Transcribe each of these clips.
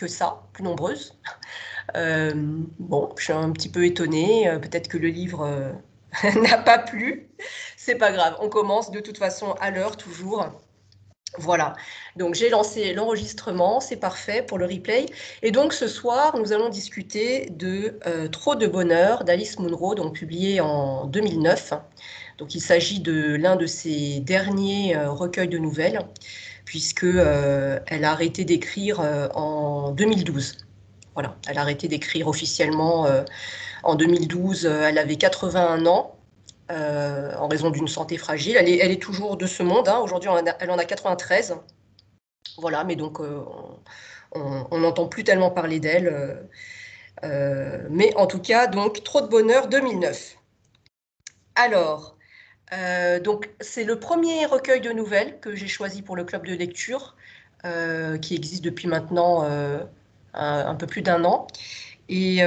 que ça, plus nombreuses. Bon, je suis un petit peu étonnée. Peut-être que le livre n'a pas plu. C'est pas grave. On commence de toute façon à l'heure, toujours. Voilà, donc j'ai lancé l'enregistrement, c'est parfait pour le replay. Et donc ce soir, nous allons discuter de Trop de bonheur d'Alice Munro, donc publié en 2009. Donc il s'agit de l'un de ses derniers recueils de nouvelles, puisque elle a arrêté d'écrire en 2012. Voilà, elle a arrêté d'écrire officiellement en 2012. Elle avait 81 ans. En raison d'une santé fragile. Elle est toujours de ce monde. Hein. Aujourd'hui, elle en a 93. Voilà, mais donc on n'entend plus tellement parler d'elle. Mais en tout cas, donc Trop de bonheur 2009. Alors, donc c'est le premier recueil de nouvelles que j'ai choisi pour le club de lecture, qui existe depuis maintenant un peu plus d'1 an. Et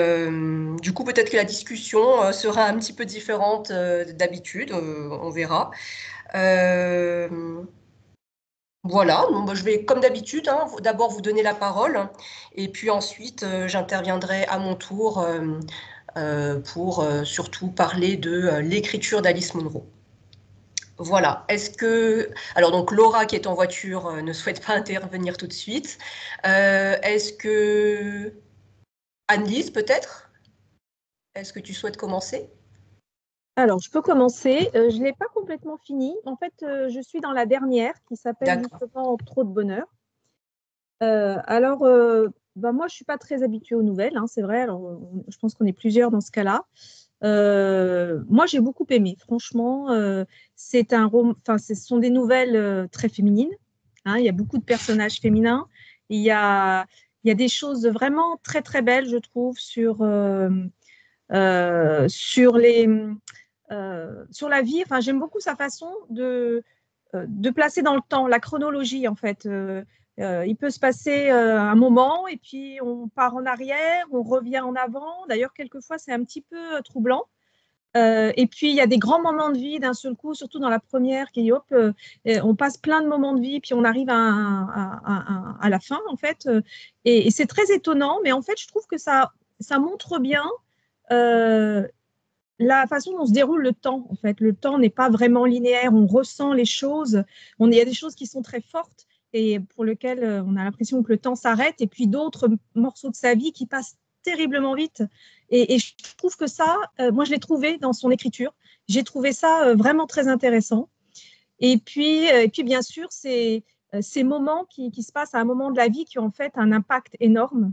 du coup, peut-être que la discussion sera un petit peu différente d'habitude, on verra. Voilà, donc, je vais, comme d'habitude, hein, d'abord vous donner la parole, et puis ensuite j'interviendrai à mon tour pour surtout parler de l'écriture d'Alice Munro. Voilà. Alors donc Laura qui est en voiture ne souhaite pas intervenir tout de suite. Est-ce que Anne-Lise peut-être? Est-ce que tu souhaites commencer? Alors, je peux commencer. Je ne l'ai pas complètement fini. En fait, je suis dans la dernière qui s'appelle justement Trop de bonheur. Alors, moi, je ne suis pas très habituée aux nouvelles, hein, c'est vrai. Alors, je pense qu'on est plusieurs dans ce cas-là. Moi, j'ai beaucoup aimé. Franchement, ce sont des nouvelles très féminines. Hein, il y a beaucoup de personnages féminins. Il y a des choses vraiment très, très belles, je trouve, sur la vie. Enfin, j'aime beaucoup sa façon de placer dans le temps, la chronologie en fait. Il peut se passer un moment et puis on part en arrière, on revient en avant. D'ailleurs, quelquefois, c'est un petit peu troublant. Et puis, il y a des grands moments de vie d'un seul coup, surtout dans la première, qui hop, on passe plein de moments de vie, puis on arrive à la fin, en fait. Et c'est très étonnant, mais en fait, je trouve que ça montre bien la façon dont se déroule le temps, en fait. Le temps n'est pas vraiment linéaire, on ressent les choses. Il y a des choses qui sont très fortes et pour lesquelles on a l'impression que le temps s'arrête, et puis d'autres morceaux de sa vie qui passent terriblement vite. Et je trouve que ça, moi, je l'ai trouvé dans son écriture. J'ai trouvé ça vraiment très intéressant. Et puis bien sûr, ces moments qui se passent à un moment de la vie qui ont en fait un impact énorme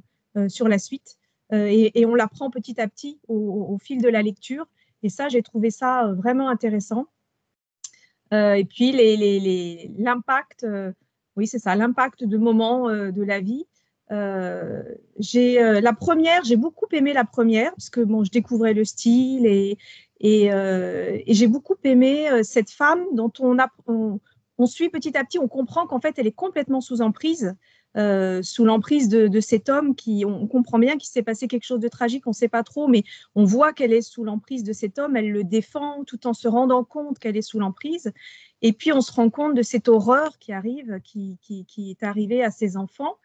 sur la suite. Et on l'apprend petit à petit au fil de la lecture. Et ça, j'ai trouvé ça vraiment intéressant. Et puis, l'impact, oui, c'est ça, l'impact de moments de la vie. La première, j'ai beaucoup aimé la première, parce que bon, je découvrais le style et j'ai beaucoup aimé cette femme dont on suit petit à petit, on comprend qu'en fait, elle est complètement sous emprise. Sous l'emprise de cet homme on comprend bien qu'il s'est passé quelque chose de tragique, on ne sait pas trop, mais on voit qu'elle est sous l'emprise de cet homme, elle le défend tout en se rendant compte qu'elle est sous l'emprise. Et puis, on se rend compte de cette horreur qui arrive, qui est arrivée à ses enfants.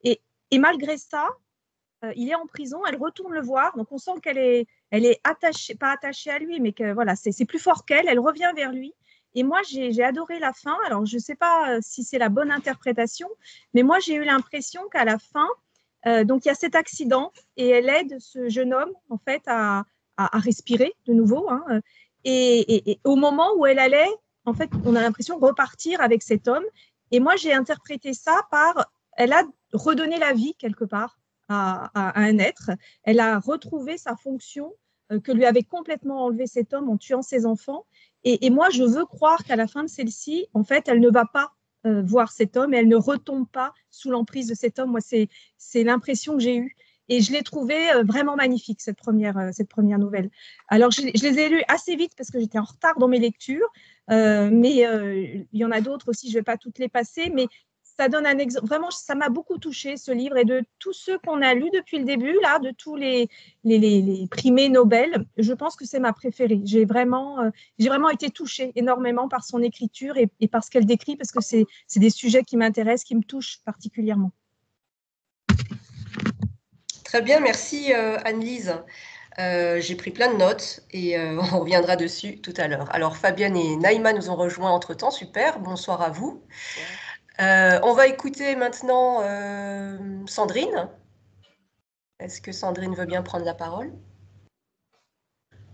Et malgré ça, il est en prison, elle retourne le voir, donc on sent qu'elle est attachée, pas attachée à lui, mais que voilà, c'est plus fort qu'elle, elle revient vers lui. Et moi, j'ai adoré la fin. Alors, je ne sais pas si c'est la bonne interprétation, mais moi, j'ai eu l'impression qu'à la fin, donc il y a cet accident et elle aide ce jeune homme, en fait, à respirer de nouveau. Hein, et au moment où elle allait, en fait, on a l'impression de repartir avec cet homme. Et moi, j'ai interprété ça par, elle a redonné la vie quelque part à un être. Elle a retrouvé sa fonction que lui avait complètement enlevé cet homme en tuant ses enfants. Et moi, je veux croire qu'à la fin de celle-ci, en fait, elle ne va pas voir cet homme et elle ne retombe pas sous l'emprise de cet homme. Moi, c'est l'impression que j'ai eue. Et je l'ai trouvée vraiment magnifique, cette première nouvelle. Alors, je les ai lues assez vite parce que j'étais en retard dans mes lectures, mais il y en a d'autres aussi, je ne vais pas toutes les passer, mais ça donne un exemple. Vraiment, ça m'a beaucoup touchée, ce livre, et de tous ceux qu'on a lus depuis le début, là, de tous les primés Nobel, je pense que c'est ma préférée. J'ai vraiment été touchée énormément par son écriture et par ce qu'elle décrit, parce que c'est des sujets qui m'intéressent, qui me touchent particulièrement. Très bien, merci Anne-Lise. J'ai pris plein de notes et on reviendra dessus tout à l'heure. Alors Fabienne et Naïma nous ont rejoints entre-temps, super, bonsoir à vous. On va écouter maintenant Sandrine. Est-ce que Sandrine veut bien prendre la parole?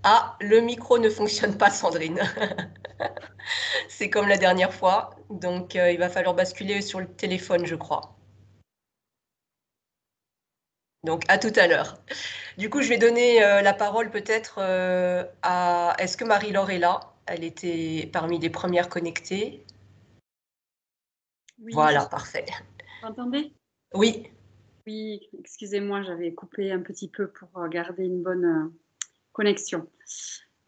Ah, le micro ne fonctionne pas, Sandrine. C'est comme la dernière fois, donc il va falloir basculer sur le téléphone, je crois. Donc à tout à l'heure. Du coup, je vais donner la parole peut-être à... Est-ce que Marie-Laure est là? Elle était parmi les premières connectées. Oui, Voilà, parfait. vous m'entendez? Oui. Oui, excusez-moi, j'avais coupé un petit peu pour garder une bonne connexion.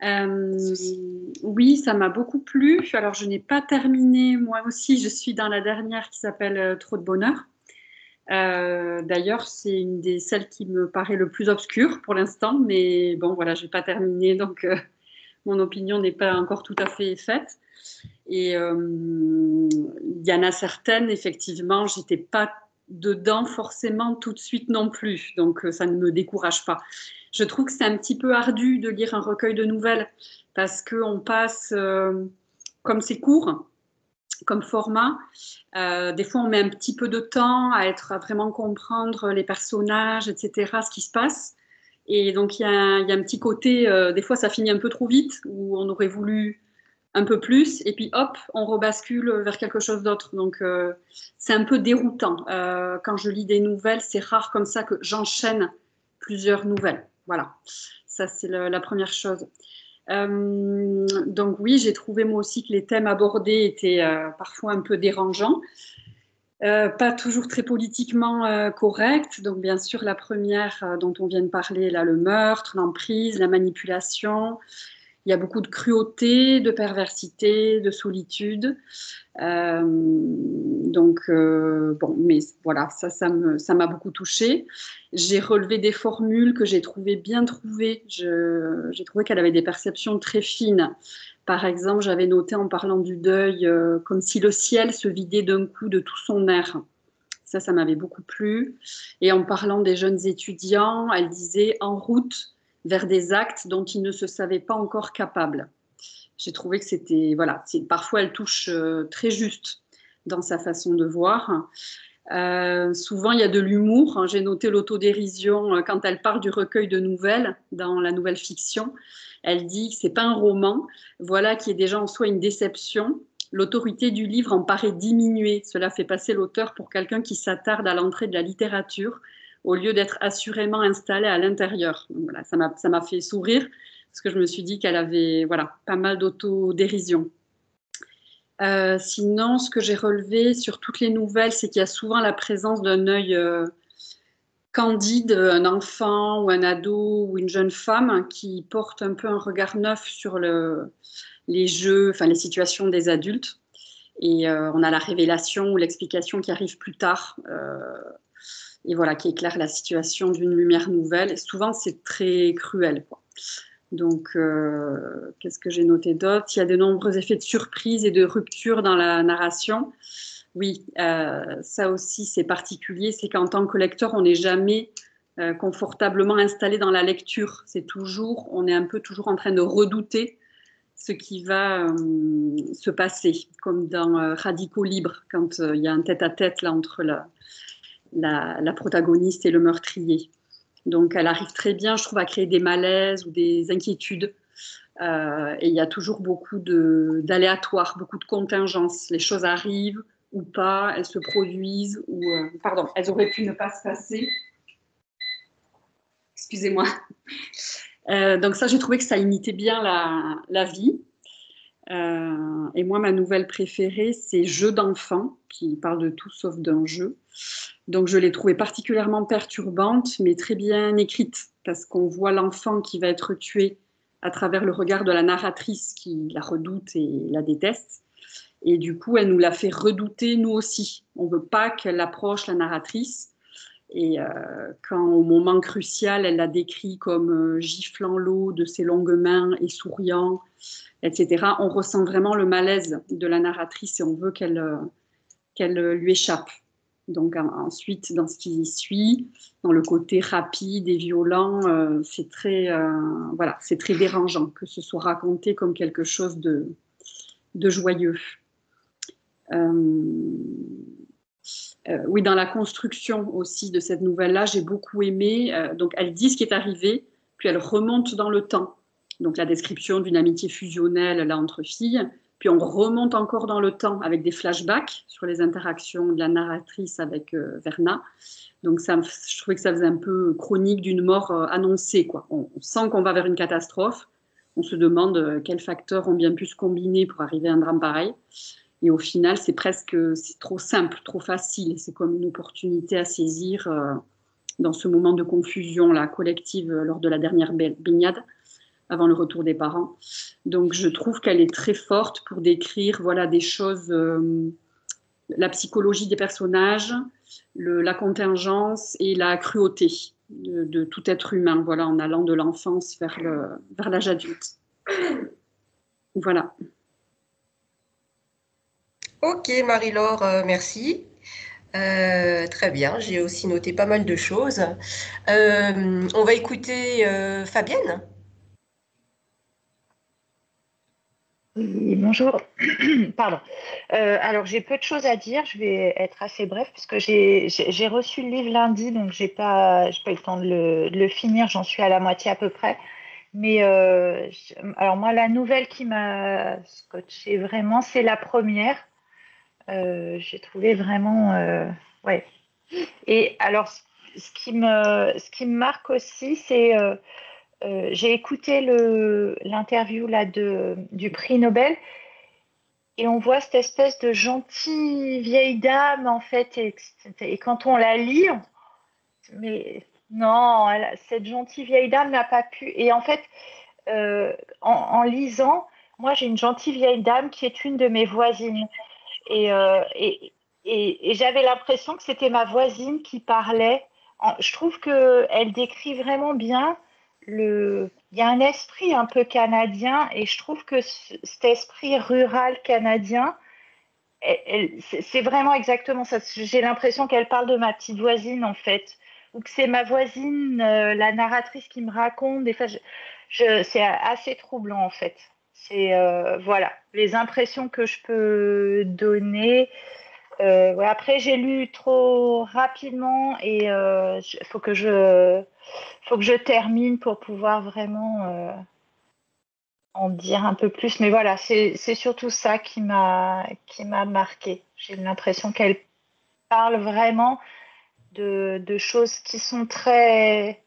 Oui, ça m'a beaucoup plu. Alors, je n'ai pas terminé, moi aussi, je suis dans la dernière qui s'appelle Trop de bonheur. D'ailleurs, c'est une des celles qui me paraît le plus obscure pour l'instant, mais bon, voilà, je n'ai pas terminé, donc mon opinion n'est pas encore tout à fait faite. Et il y en a certaines, effectivement, j'étais pas dedans forcément tout de suite non plus, donc ça ne me décourage pas. Je trouve que c'est un petit peu ardu de lire un recueil de nouvelles parce qu'on passe, comme c'est court, comme format, des fois on met un petit peu de temps à vraiment comprendre les personnages, etc., ce qui se passe. Et donc il y a un petit côté, des fois ça finit un peu trop vite, où on aurait voulu un peu plus, et puis hop, on rebascule vers quelque chose d'autre. Donc c'est un peu déroutant. Quand je lis des nouvelles, c'est rare comme ça que j'enchaîne plusieurs nouvelles. Voilà, ça c'est la première chose. Donc oui, j'ai trouvé moi aussi que les thèmes abordés étaient parfois un peu dérangeants. Pas toujours très politiquement corrects. Donc bien sûr, la première dont on vient de parler, là, le meurtre, l'emprise, la manipulation. Il y a beaucoup de cruauté, de perversité, de solitude. Bon, mais voilà, ça m'a beaucoup touchée. J'ai relevé des formules que j'ai trouvées bien trouvées. J'ai trouvé qu'elle avait des perceptions très fines. Par exemple, j'avais noté en parlant du deuil, comme si le ciel se vidait d'un coup de tout son air. Ça m'avait beaucoup plu. Et en parlant des jeunes étudiants, elle disait en route vers des actes dont ils ne se savaient pas encore capables. J'ai trouvé que c'était, voilà, parfois elle touche très juste dans sa façon de voir. Souvent, il y a de l'humour, hein. J'ai noté l'autodérision quand elle parle du recueil de nouvelles dans la nouvelle fiction. Elle dit que c'est pas un roman, voilà qui est déjà en soi une déception. L'autorité du livre en paraît diminuer. Cela fait passer l'auteur pour quelqu'un qui s'attarde à l'entrée de la littérature au lieu d'être assurément installé à l'intérieur. Donc voilà, ça m'a fait sourire parce que je me suis dit qu'elle avait voilà, pas mal d'autodérision. Sinon, ce que j'ai relevé sur toutes les nouvelles, c'est qu'il y a souvent la présence d'un œil candide, un enfant ou un ado ou une jeune femme qui porte un peu un regard neuf sur les jeux, enfin les situations des adultes. Et on a la révélation ou l'explication qui arrive plus tard. Et voilà, qui éclaire la situation d'une lumière nouvelle. Et souvent, c'est très cruel, quoi. Donc, qu'est-ce que j'ai noté d'autre? Il y a de nombreux effets de surprise et de rupture dans la narration. Oui, ça aussi, c'est particulier. C'est qu'en tant que lecteur, on n'est jamais confortablement installé dans la lecture. On est un peu toujours en train de redouter ce qui va se passer, comme dans Radicaux libres, quand il y a un tête-à-tête là, entre la protagoniste et le meurtrier. Donc, elle arrive très bien, je trouve, à créer des malaises ou des inquiétudes. Et il y a toujours beaucoup d'aléatoires, beaucoup de contingences. Les choses arrivent ou pas, elles se produisent, ou pardon, elles auraient pu ne pas se passer. Excusez-moi. Donc ça, j'ai trouvé que ça imitait bien la vie. Et moi, ma nouvelle préférée, c'est Jeu d'enfant, qui parle de tout sauf d'un jeu. Donc, je l'ai trouvée particulièrement perturbante, mais très bien écrite, parce qu'on voit l'enfant qui va être tué à travers le regard de la narratrice qui la redoute et la déteste. Et du coup, elle nous la fait redouter, nous aussi. On ne veut pas qu'elle approche la narratrice. Et quand, au moment crucial, elle la décrit comme giflant l'eau de ses longues mains et souriant, etc., on ressent vraiment le malaise de la narratrice et on veut qu'elle lui échappe. Donc ensuite, dans ce qui suit, dans le côté rapide et violent, c'est très dérangeant que ce soit raconté comme quelque chose de joyeux. Oui, dans la construction aussi de cette nouvelle-là, j'ai beaucoup aimé. Donc, elle dit ce qui est arrivé, puis elle remonte dans le temps. Donc, la description d'une amitié fusionnelle là, entre filles. Puis, on remonte encore dans le temps avec des flashbacks sur les interactions de la narratrice avec Verna. Donc, je trouvais que ça faisait un peu chronique d'une mort annoncée, quoi. On sent qu'on va vers une catastrophe. On se demande quels facteurs ont bien pu se combiner pour arriver à un drame pareil. Et au final, c'est trop simple, trop facile. C'est comme une opportunité à saisir dans ce moment de confusion là, collective lors de la dernière baignade, avant le retour des parents. Donc, je trouve qu'elle est très forte pour décrire des choses, la psychologie des personnages, la contingence et la cruauté de tout être humain, en allant de l'enfance vers l'âge adulte. Voilà. Ok, Marie-Laure, merci. Très bien, j'ai aussi noté pas mal de choses. On va écouter Fabienne. Oui, bonjour. Pardon. Alors, j'ai peu de choses à dire. Je vais être assez bref puisque j'ai reçu le livre lundi, donc j'ai pas eu le temps de le finir. J'en suis à la moitié à peu près. Mais alors moi, la nouvelle qui m'a scotché vraiment, c'est la première. J'ai trouvé vraiment, ouais. Et alors, ce qui me marque aussi, c'est j'ai écouté l'interview là du prix Nobel et on voit cette espèce de gentille vieille dame en fait et quand on la lit, mais non, cette gentille vieille dame n'a pas pu. Et en fait, en lisant, moi j'ai une gentille vieille dame qui est une de mes voisines et, et j'avais l'impression que c'était ma voisine qui parlait. Je trouve qu'elle décrit vraiment bien il y a un esprit un peu canadien et je trouve que cet esprit rural canadien, c'est vraiment exactement ça. J'ai l'impression qu'elle parle de ma petite voisine en fait, ou que c'est ma voisine, la narratrice qui me raconte. Des fois, c'est assez troublant en fait. C'est voilà les impressions que je peux donner. Ouais, après, j'ai lu trop rapidement et faut que je termine pour pouvoir vraiment en dire un peu plus. Mais voilà, c'est surtout ça qui m'a marqué. J'ai l'impression qu'elle parle vraiment de choses qui sont très.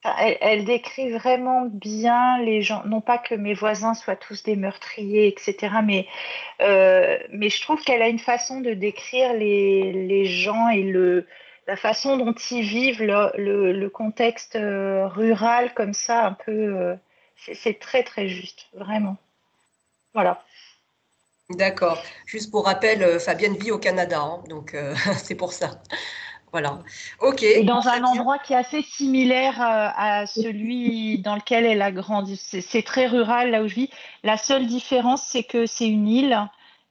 Enfin, elle décrit vraiment bien les gens. Non pas que mes voisins soient tous des meurtriers, etc. Mais je trouve qu'elle a une façon de décrire les gens et la façon dont ils vivent le contexte rural comme ça, un peu. C'est très, très juste, vraiment. Voilà. D'accord. Juste pour rappel, Fabienne vit au Canada, hein, donc c'est pour ça. Voilà. Ok, Et dans très un bien. endroit qui est assez similaire à celui dans lequel elle a grandi. C'est très rural là où je vis. La seule différence, c'est que c'est une île.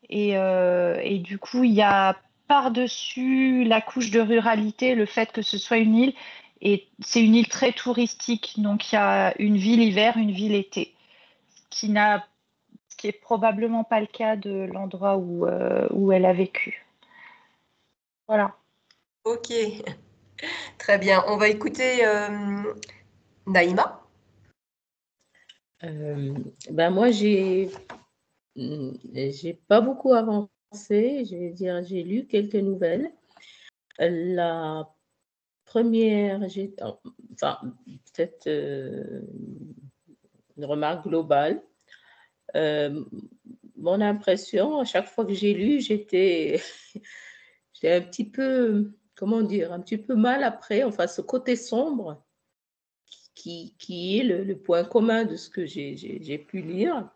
Et du coup, il y a par-dessus la couche de ruralité le fait que ce soit une île. Et c'est une île très touristique. Donc, il y a une ville hiver, une ville été. Ce qui est probablement pas le cas de l'endroit où elle a vécu. Voilà. Ok, très bien. On va écouter Naïma. Moi, j'ai pas beaucoup avancé. Je vais dire, j'ai lu quelques nouvelles. La première, enfin, peut-être une remarque globale. Mon impression, à chaque fois que j'ai lu, j'étais un petit peu, comment dire, un petit peu mal après. Enfin, ce côté sombre qui est le point commun de ce que j'ai pu lire.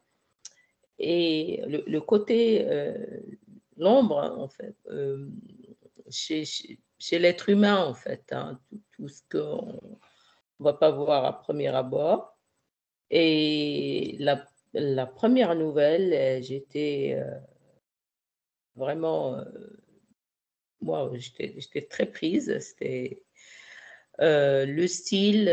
Et le côté, l'ombre, en fait, chez l'être humain, en fait, hein, tout ce qu'on ne va pas voir à premier abord. Et la première nouvelle, j'étais vraiment moi, j'étais très prise. C'était le style.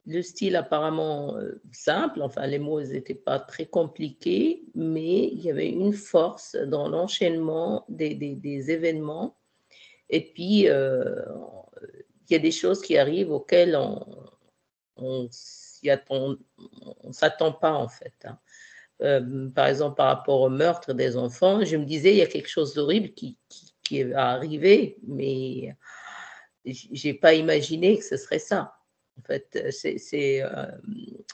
Le style apparemment simple, enfin les mots n'étaient pas très compliqués, mais il y avait une force dans l'enchaînement des événements. Et puis, il y a des choses qui arrivent auxquelles on on s'attend pas en fait. Hein. Par exemple, par rapport au meurtre des enfants, je me disais, il y a quelque chose d'horrible qui va arriver, mais j'ai pas imaginé que ce serait ça. En fait,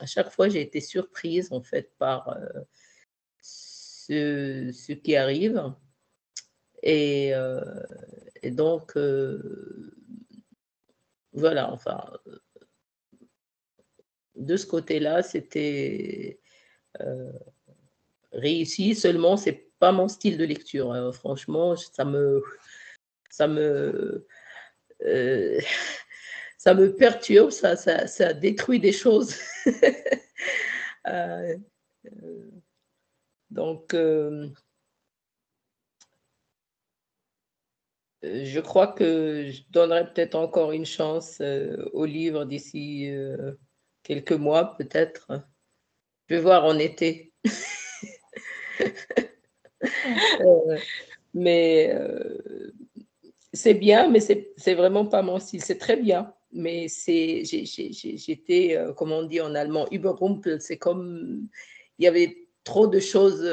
à chaque fois, j'ai été surprise en fait par ce qui arrive. Et, euh, et donc, voilà, enfin, de ce côté-là, c'était réussi. Seulement, c'est pas mon style de lecture. Hein. Franchement, ça me, euh, ça me perturbe, ça détruit des choses. Euh, donc, je crois que je donnerai peut-être encore une chance au livre d'ici quelques mois, peut-être. Je vais voir en été. Mais c'est bien, mais c'est vraiment pas mon style. C'est très bien, mais j'étais, comme on dit en allemand, überrumpelt. C'est comme il y avait trop de choses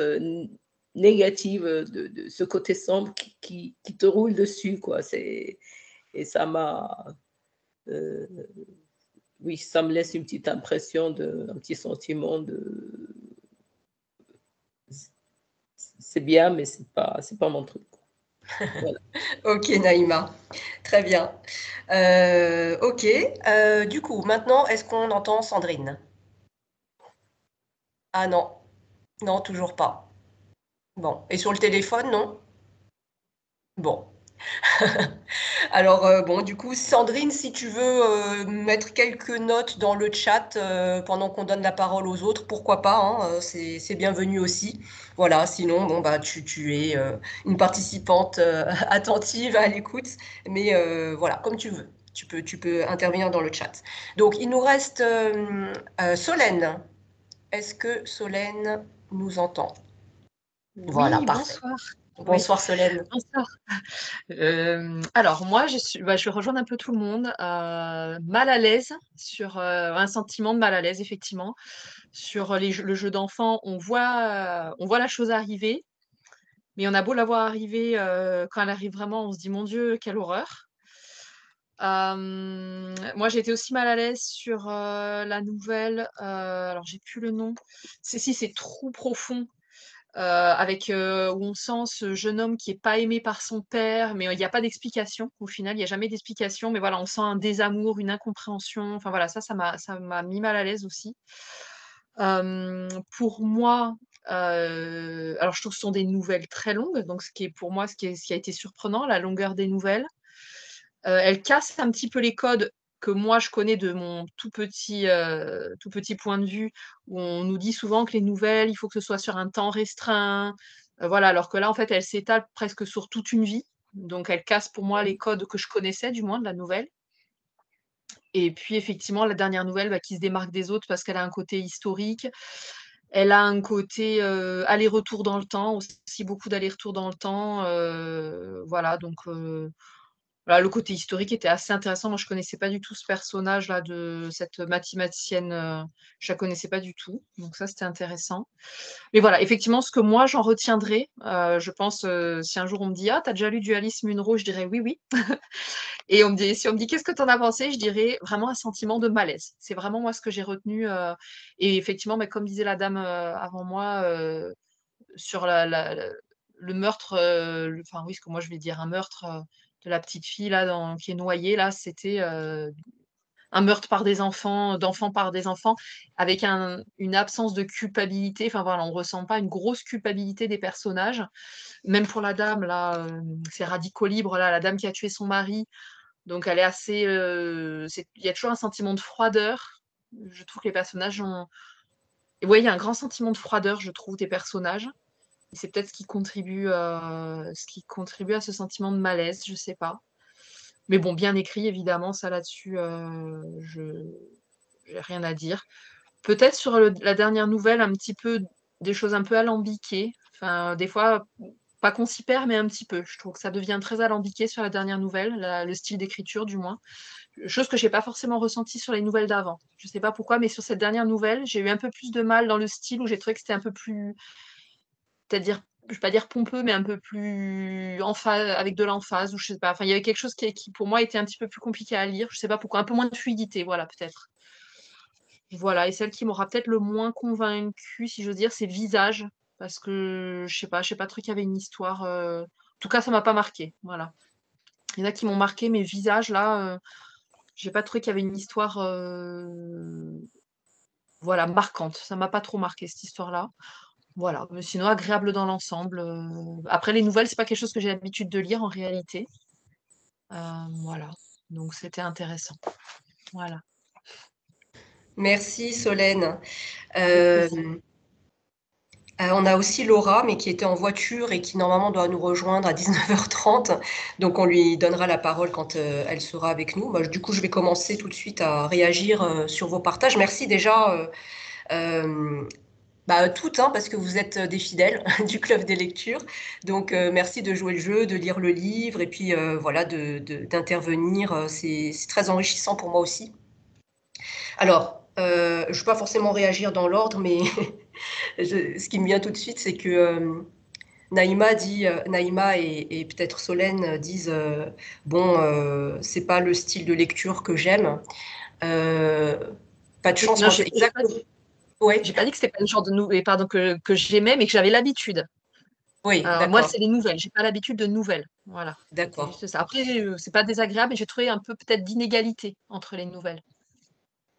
négatives, de ce côté sombre qui te roule dessus, quoi. Et ça m'a, euh, oui, ça me laisse une petite impression un petit sentiment de, c'est bien, mais c'est pas mon truc. Voilà. Ok, Naïma. Très bien. Ok. Du coup, maintenant, est-ce qu'on entend Sandrine? Ah non. Non, toujours pas. Bon. Et sur le téléphone, non? Bon. Alors, bon, du coup, Sandrine, si tu veux mettre quelques notes dans le chat pendant qu'on donne la parole aux autres, pourquoi pas, hein, c'est bienvenu aussi. Voilà, sinon, bon, bah, tu es une participante attentive à l'écoute, mais voilà, comme tu veux. Tu peux intervenir dans le chat. Donc, il nous reste Solène. Est-ce que Solène nous entend? Voilà, Oui, parfait. bonsoir. Oui, Bonsoir Solène. bonsoir. Alors moi, je vais rejoindre un peu tout le monde. Mal à l'aise sur un sentiment de mal à l'aise, effectivement. Sur le jeu d'enfant, on voit la chose arriver, mais on a beau la voir arriver, quand elle arrive vraiment, on se dit, mon Dieu, quelle horreur. Moi, j'ai été aussi mal à l'aise sur la nouvelle. Alors, j'ai plus le nom. C'est Trou profond avec où on sent ce jeune homme qui est pas aimé par son père, mais il n'y a pas d'explication. Au final, il n'y a jamais d'explication, mais voilà, on sent un désamour, une incompréhension. Enfin voilà, ça m'a mis mal à l'aise aussi. Pour moi, alors je trouve que ce sont des nouvelles très longues, donc ce qui est pour moi ce qui a été surprenant, la longueur des nouvelles. Elle casse un petit peu les codes que moi je connais de mon tout petit point de vue, où on nous dit souvent que les nouvelles, il faut que ce soit sur un temps restreint, voilà, alors que là, en fait, elle s'étale presque sur toute une vie. Donc elle casse pour moi les codes que je connaissais, du moins, de la nouvelle. Et puis effectivement, la dernière nouvelle, bah, qui se démarque des autres parce qu'elle a un côté historique. Elle a un côté aller-retour dans le temps, aussi beaucoup d'aller-retour dans le temps. Voilà, donc voilà, le côté historique était assez intéressant. Moi, je connaissais pas du tout ce personnage-là de cette mathématicienne. Je la connaissais pas du tout. Donc ça, c'était intéressant. Mais voilà, effectivement, ce que moi, j'en retiendrai, je pense, si un jour on me dit, ah, t'as déjà lu du Alice Munro, je dirais oui, oui. Et si on me dit, qu'est-ce que t'en as pensé, je dirais vraiment un sentiment de malaise. C'est vraiment moi ce que j'ai retenu. Et effectivement, mais comme disait la dame avant moi, sur le meurtre, enfin oui, ce que moi je vais dire, un meurtre de la petite fille là, qui est noyée, là, c'était un meurtre par des enfants, d'enfants par des enfants, avec une absence de culpabilité. Enfin voilà, on ne ressent pas une grosse culpabilité des personnages. Même pour la dame, là, c'est Radico Libre, là, la dame qui a tué son mari. Donc elle est assez. Il y a toujours un sentiment de froideur. Je trouve que les personnages ont. Et ouais, il y a un grand sentiment de froideur, je trouve, des personnages. c'est peut-être ce qui contribue à ce sentiment de malaise, je ne sais pas. Mais bon, bien écrit, évidemment, ça là-dessus, je n'ai rien à dire. Peut-être sur la dernière nouvelle, un petit peu des choses un peu alambiquées. Enfin, des fois, pas qu'on s'y perd, mais un petit peu. Je trouve que ça devient très alambiqué sur la dernière nouvelle, le style d'écriture du moins. Chose que je n'ai pas forcément ressentie sur les nouvelles d'avant. Je ne sais pas pourquoi, mais sur cette dernière nouvelle, j'ai eu un peu plus de mal dans le style où j'ai trouvé que c'était un peu plus, c'est-à-dire, je ne vais pas dire pompeux, mais un peu plus avec de l'emphase, ou je sais pas. Enfin, il y avait quelque chose qui, pour moi, était un petit peu plus compliqué à lire. Je ne sais pas pourquoi, un peu moins de fluidité, voilà, peut-être. Voilà, et celle qui m'aura peut-être le moins convaincue, si j'ose dire, c'est Visage, parce que je sais pas trop qu'il y avait une histoire. En tout cas, ça m'a pas marqué. Voilà. Il y en a qui m'ont marqué, mais Visage, là, j'ai pas trouvé qu'il y avait une histoire voilà, marquante. Ça m'a pas trop marqué, cette histoire-là. Voilà, mais sinon agréable dans l'ensemble. Après, les nouvelles, c'est pas quelque chose que j'ai l'habitude de lire en réalité. Voilà, donc c'était intéressant. Voilà. Merci Solène. Avec plaisir. On a aussi Laura, mais qui était en voiture et qui normalement doit nous rejoindre à 19h30. Donc on lui donnera la parole quand elle sera avec nous. Moi, du coup, je vais commencer tout de suite à réagir sur vos partages. Merci déjà toutes, hein, parce que vous êtes des fidèles du club des lectures. Donc merci de jouer le jeu, de lire le livre et puis voilà, d'intervenir. C'est très enrichissant pour moi aussi. Alors, je ne vais pas forcément réagir dans l'ordre, mais ce qui me vient tout de suite, c'est que Naïma et peut-être Solène disent bon, c'est pas le style de lecture que j'aime. Euh, Pas de chance, Non, moi c'est exactement. Ouais, j'ai pas dit que c'était pas le genre de nouvelles, pardon, que j'aimais, mais que j'avais l'habitude. oui, Moi, d'accord, c'est les nouvelles. J'ai pas l'habitude de nouvelles. Voilà, c'était d'accord. juste ça. Après, c'est pas désagréable, mais j'ai trouvé un peu peut-être d'inégalité entre les nouvelles.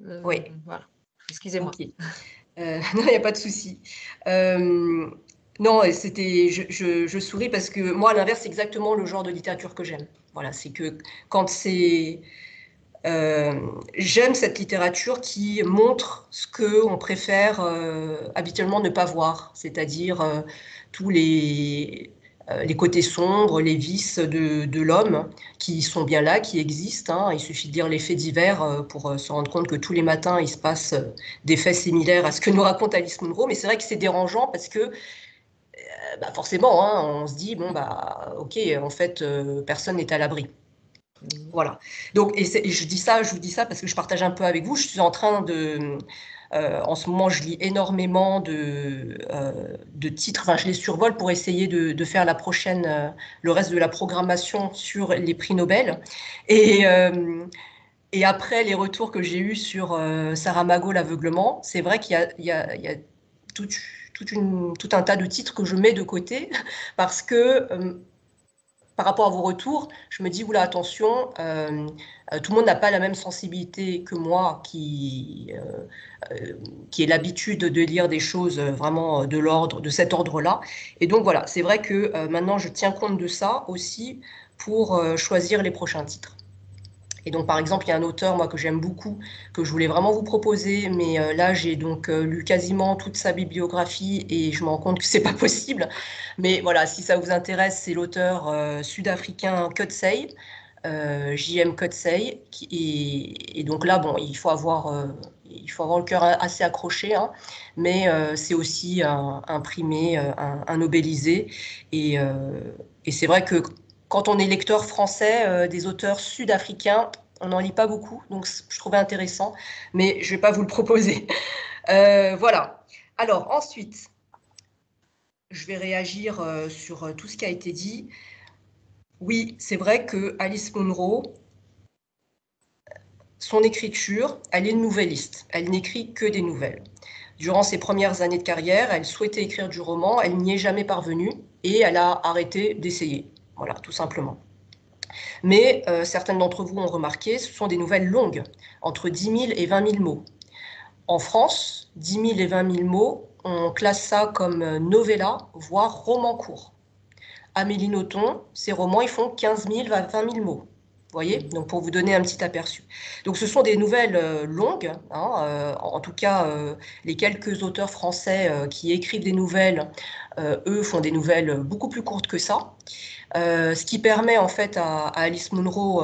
Oui, Voilà. Excusez-moi. ok. Non, il n'y a pas de souci. Euh, non, je souris parce que moi, à l'inverse, c'est exactement le genre de littérature que j'aime. Voilà, c'est que quand c'est j'aime cette littérature qui montre ce que on préfère habituellement ne pas voir, c'est-à-dire tous les côtés sombres, les vices de l'homme qui sont bien là, qui existent, hein. Il suffit de lire les faits divers pour se rendre compte que tous les matins, il se passe des faits similaires à ce que nous raconte Alice Munro. Mais c'est vrai que c'est dérangeant parce que forcément, hein, on se dit, bon, ok, en fait, personne n'est à l'abri. Voilà. Donc, et je vous dis ça parce que je partage un peu avec vous. Je suis en train en ce moment, je lis énormément de titres. Enfin, je les survole pour essayer de faire le reste de la programmation sur les prix Nobel. Et, euh, et après les retours que j'ai eus sur Saramago, l'aveuglement, c'est vrai qu'il y a tout, tout un tas de titres que je mets de côté parce que par rapport à vos retours, je me dis, oula, attention, tout le monde n'a pas la même sensibilité que moi qui ai l'habitude de lire des choses vraiment de cet ordre-là. Et donc voilà, c'est vrai que maintenant je tiens compte de ça aussi pour choisir les prochains titres. Et donc, par exemple, il y a un auteur, moi, que j'aime beaucoup, que je voulais vraiment vous proposer, mais là, j'ai donc lu quasiment toute sa bibliographie et je me rends compte que c'est pas possible. Mais voilà, si ça vous intéresse, c'est l'auteur sud-africain Coetzee, J.M. Coetzee, et donc là, bon, il faut avoir le cœur assez accroché, hein, mais c'est aussi un primé, un Nobelisé, et, euh, et c'est vrai que quand on est lecteur français des auteurs sud-africains, on n'en lit pas beaucoup, donc je trouvais intéressant, mais je ne vais pas vous le proposer. Voilà. Alors ensuite, je vais réagir sur tout ce qui a été dit. Oui, c'est vrai que Alice Munro, son écriture, elle est nouvelliste. Elle n'écrit que des nouvelles. Durant ses premières années de carrière, elle souhaitait écrire du roman, elle n'y est jamais parvenue et elle a arrêté d'essayer. Voilà, tout simplement. Mais certaines d'entre vous ont remarqué, ce sont des nouvelles longues, entre 10 000 et 20 000 mots. En France, 10 000 et 20 000 mots, on classe ça comme novella, voire roman court. Amélie Nothomb, ses romans, ils font 15 000 à 20 000 mots. Vous voyez, donc pour vous donner un petit aperçu. Donc ce sont des nouvelles longues, hein, en tout cas les quelques auteurs français qui écrivent des nouvelles eux font des nouvelles beaucoup plus courtes que ça, ce qui permet en fait à Alice Munro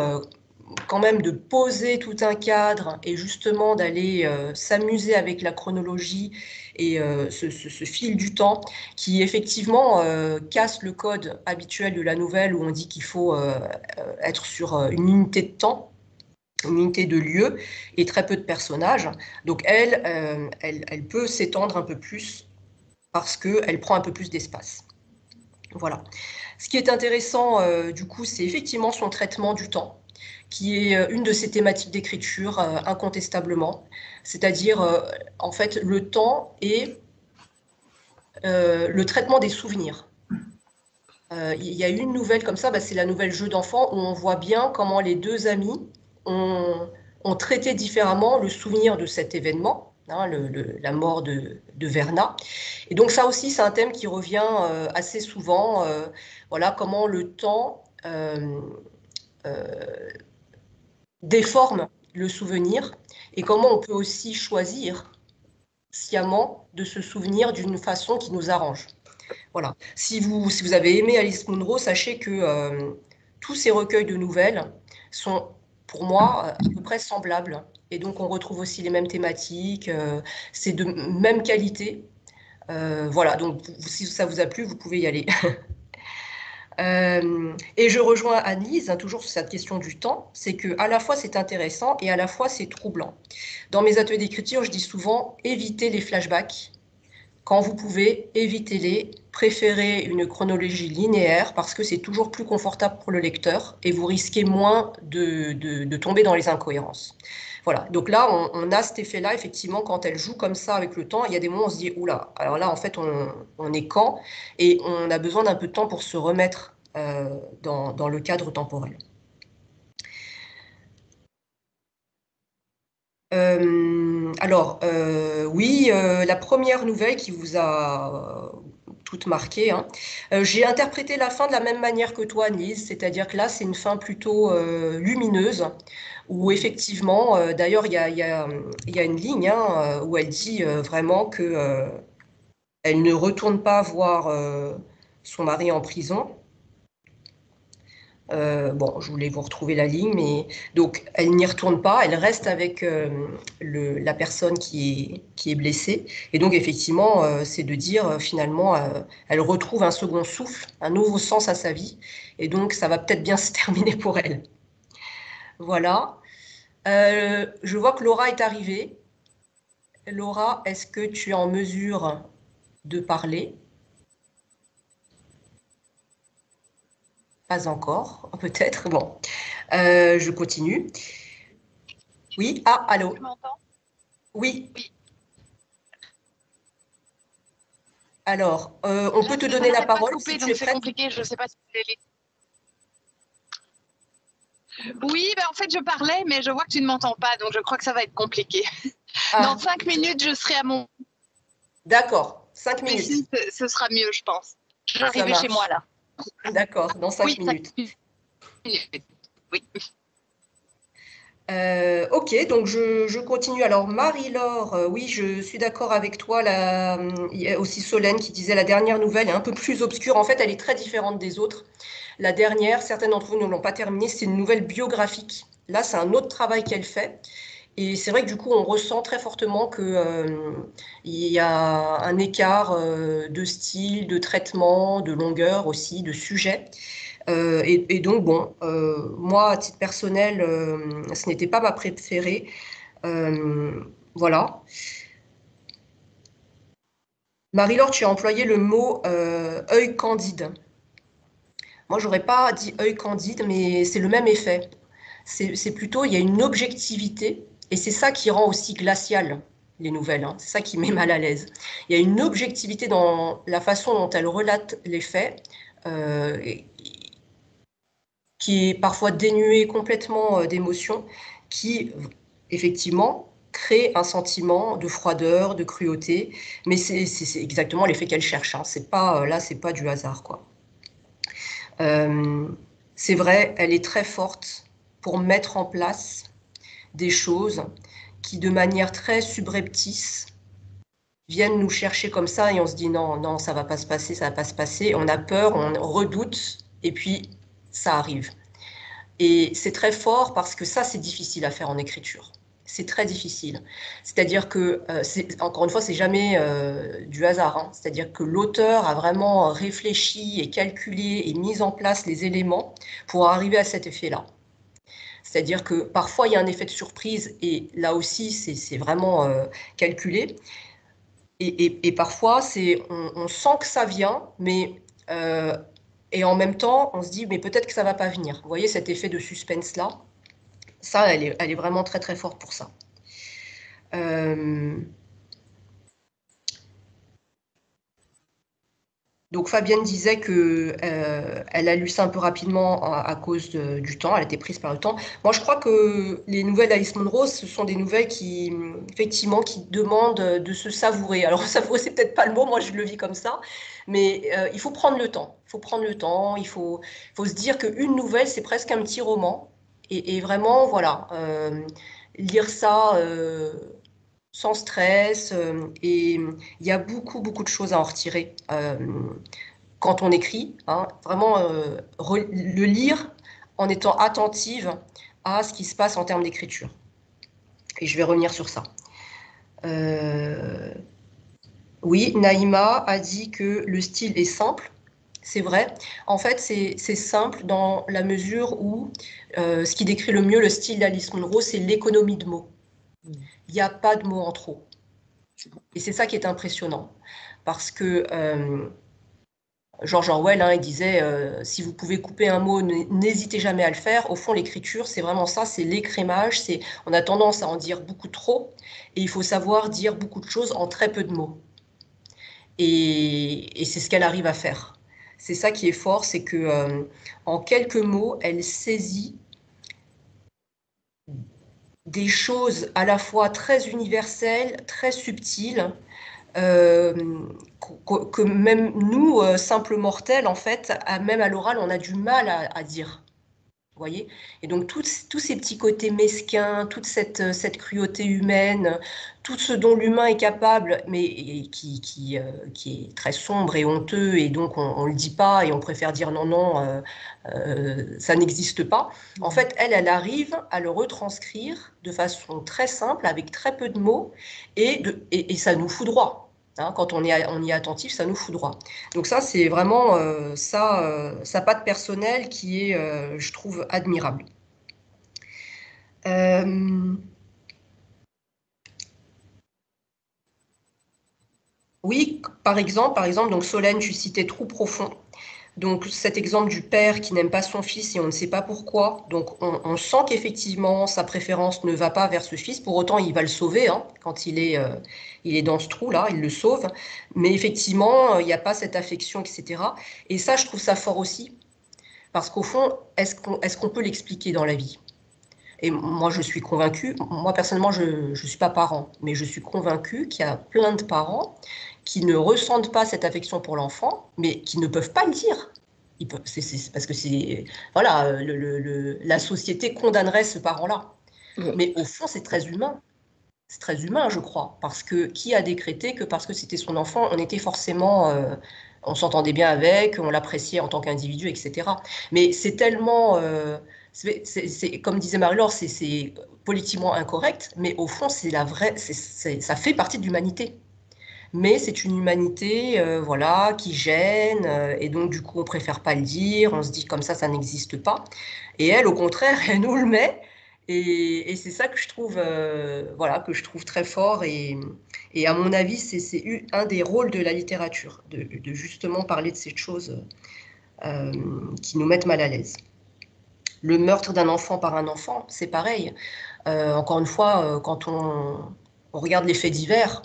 quand même de poser tout un cadre et justement d'aller s'amuser avec la chronologie et ce fil du temps qui effectivement casse le code habituel de la nouvelle où on dit qu'il faut être sur une unité de temps, une unité de lieu et très peu de personnages. Donc elle peut s'étendre un peu plus parce qu'elle prend un peu plus d'espace. Voilà. Ce qui est intéressant, du coup, c'est effectivement son traitement du temps, qui est une de ses thématiques d'écriture, incontestablement. C'est-à-dire, en fait, le temps et le traitement des souvenirs. Il y a une nouvelle comme ça, c'est la nouvelle Jeu d'enfant, où on voit bien comment les deux amis ont traité différemment le souvenir de cet événement, hein, la mort de Verna. Et donc ça aussi, c'est un thème qui revient assez souvent. Voilà comment le temps déforme le souvenir et comment on peut aussi choisir sciemment de se souvenir d'une façon qui nous arrange. Voilà. Si vous avez aimé Alice Munro, sachez que tous ces recueils de nouvelles sont, pour moi, à peu près semblables. Et donc, on retrouve aussi les mêmes thématiques, c'est de même qualité. Voilà, donc si ça vous a plu, vous pouvez y aller. Et je rejoins Annelise, hein, toujours sur cette question du temps, c'est que à la fois c'est intéressant et à la fois c'est troublant. Dans mes ateliers d'écriture, je dis souvent évitez les flashbacks. Quand vous pouvez, évitez-les, préférez une chronologie linéaire parce que c'est toujours plus confortable pour le lecteur et vous risquez moins de tomber dans les incohérences. Voilà, donc là, on a cet effet-là, effectivement, quand elle joue comme ça avec le temps, il y a des moments où on se dit, oula, alors là, en fait, on est quand? Et on a besoin d'un peu de temps pour se remettre dans le cadre temporel. Oui, la première nouvelle qui vous a toute marquée, hein, j'ai interprété la fin de la même manière que toi, Annelise, c'est-à-dire que là, c'est une fin plutôt lumineuse, où effectivement, d'ailleurs, il y a une ligne hein, où elle dit vraiment que elle ne retourne pas voir son mari en prison. Bon, je voulais vous retrouver la ligne, mais donc elle n'y retourne pas, elle reste avec la personne qui est blessée. Et donc effectivement, c'est de dire finalement, elle retrouve un second souffle, un nouveau sens à sa vie. Et donc ça va peut-être bien se terminer pour elle. Voilà. Je vois que Laura est arrivée. Laura, est-ce que tu es en mesure de parler? Pas encore, peut-être. Bon, je continue. Oui, ah, allô. Tu m'entends? Oui. Oui. Alors, on peut te donner la parole couper, si tu donc es c'est prête. compliqué. Je sais pas si Oui, en fait, je parlais, mais je vois que tu ne m'entends pas, donc je crois que ça va être compliqué. Ah, Dans 5 minutes, je serai à mon d'accord, 5 minutes. PC, ce sera mieux, je pense. Je vais Ça arriver chez marche. moi, là. D'accord, dans 5 Oui, 5 minutes. minutes. Oui. Ok, donc je continue. Alors, Marie-Laure, oui, je suis d'accord avec toi. Il y a aussi Solène qui disait la dernière nouvelle est un peu plus obscure. En fait, elle est très différente des autres. La dernière, certaines d'entre vous ne l'ont pas terminée, c'est une nouvelle biographique. Là, c'est un autre travail qu'elle fait. Et c'est vrai que du coup, on ressent très fortement que il y a un écart de style, de traitement, de longueur aussi, de sujet. Et donc, bon, moi, à titre personnel, ce n'était pas ma préférée. Voilà. Marie-Laure, tu as employé le mot œil candide. Moi, j'aurais pas dit œil candide, mais c'est le même effet. C'est plutôt, il y a une objectivité, et c'est ça qui rend aussi glacial les nouvelles. Hein. C'est ça qui met mal à l'aise. Il y a une objectivité dans la façon dont elle relate les faits, qui est parfois dénuée complètement d'émotions, qui effectivement crée un sentiment de froideur, de cruauté, mais c'est exactement l'effet qu'elle cherche. Hein. C'est pas, là, c'est pas du hasard, quoi. C'est vrai, elle est très forte pour mettre en place des choses qui, de manière très subreptice, viennent nous chercher comme ça et on se dit non, non, ça va pas se passer, ça va pas se passer. On a peur, on redoute et puis ça arrive. Et c'est très fort parce que ça, c'est difficile à faire en écriture. C'est très difficile. C'est-à-dire que, encore une fois, c'est jamais du hasard, hein. C'est-à-dire que l'auteur a vraiment réfléchi et calculé et mis en place les éléments pour arriver à cet effet-là. C'est-à-dire que parfois, il y a un effet de surprise et là aussi, c'est vraiment calculé. Et parfois, on sent que ça vient, mais et en même temps, on se dit, mais peut-être que ça va pas venir. Vous voyez cet effet de suspense-là? Ça, elle est vraiment très, très forte pour ça. Donc Fabienne disait que elle a lu ça un peu rapidement à cause du temps, elle a été prise par le temps. Moi, je crois que les nouvelles d'Alice Munro, ce sont des nouvelles qui, effectivement, qui demandent de se savourer. Alors, savourer, c'est peut-être pas le mot, moi je le vis comme ça, mais il faut prendre le temps. Il faut prendre le temps, il faut se dire qu'une nouvelle, c'est presque un petit roman. Et vraiment, voilà, lire ça sans stress. Et il y a beaucoup, beaucoup de choses à en retirer quand on écrit. Hein, vraiment, le lire en étant attentive à ce qui se passe en termes d'écriture. Et je vais revenir sur ça. Oui, Naïma a dit que le style est simple. C'est vrai. En fait, c'est simple dans la mesure où ce qui décrit le mieux le style d'Alice Munro, c'est l'économie de mots. Il n'y a pas de mots en trop. Et c'est ça qui est impressionnant. Parce que George Orwell, hein, il disait si vous pouvez couper un mot, n'hésitez jamais à le faire. Au fond, l'écriture, c'est vraiment ça, c'est l'écrémage. On a tendance à en dire beaucoup trop. Et il faut savoir dire beaucoup de choses en très peu de mots. Et c'est ce qu'elle arrive à faire. C'est ça qui est fort, c'est que en quelques mots, elle saisit des choses à la fois très universelles, très subtiles, que même nous, simples mortels, en fait, même à l'oral, on a du mal à dire. Vous voyez? Et donc, tous ces petits côtés mesquins, toute cette cruauté humaine, tout ce dont l'humain est capable, mais qui est très sombre et honteux, et donc on ne le dit pas, et on préfère dire non, non, ça n'existe pas. En fait, elle arrive à le retranscrire de façon très simple, avec très peu de mots, et ça nous foudroie. Hein, quand on y est attentif, ça nous foudroie. Donc ça, c'est vraiment sa patte personnelle qui est, je trouve, admirable. Oui, par exemple, donc Solène, tu citais Trou profond. Donc cet exemple du père qui n'aime pas son fils et on ne sait pas pourquoi. Donc on sent qu'effectivement sa préférence ne va pas vers ce fils. Pour autant, il va le sauver hein, quand il est dans ce trou-là, il le sauve. Mais effectivement, il n'y a pas cette affection, etc. Et ça, je trouve ça fort aussi. Parce qu'au fond, est-ce qu'on peut l'expliquer dans la vie? Et moi, je suis convaincue, moi personnellement, je ne suis pas parent, mais je suis convaincue qu'il y a plein de parents qui ne ressentent pas cette affection pour l'enfant, mais qui ne peuvent pas le dire. C'est parce que voilà, la société condamnerait ce parent-là. Mais au fond, c'est très humain. C'est très humain, je crois, parce que qui a décrété que parce que c'était son enfant, on était forcément, on s'entendait bien avec, on l'appréciait en tant qu'individu, etc. Mais c'est tellement, comme disait Marie-Laure, c'est politiquement incorrect, mais au fond, c'est la vraie, ça fait partie de l'humanité. Mais c'est une humanité, voilà, qui gêne, et donc du coup, on préfère pas le dire, on se dit comme ça n'existe pas. Et elle, au contraire, elle nous le met. Et c'est ça que je trouve, voilà, que je trouve très fort. Et à mon avis, c'est un des rôles de la littérature, de justement parler de ces choses qui nous mettent mal à l'aise. Le meurtre d'un enfant par un enfant, c'est pareil. Encore une fois, quand on regarde les faits divers,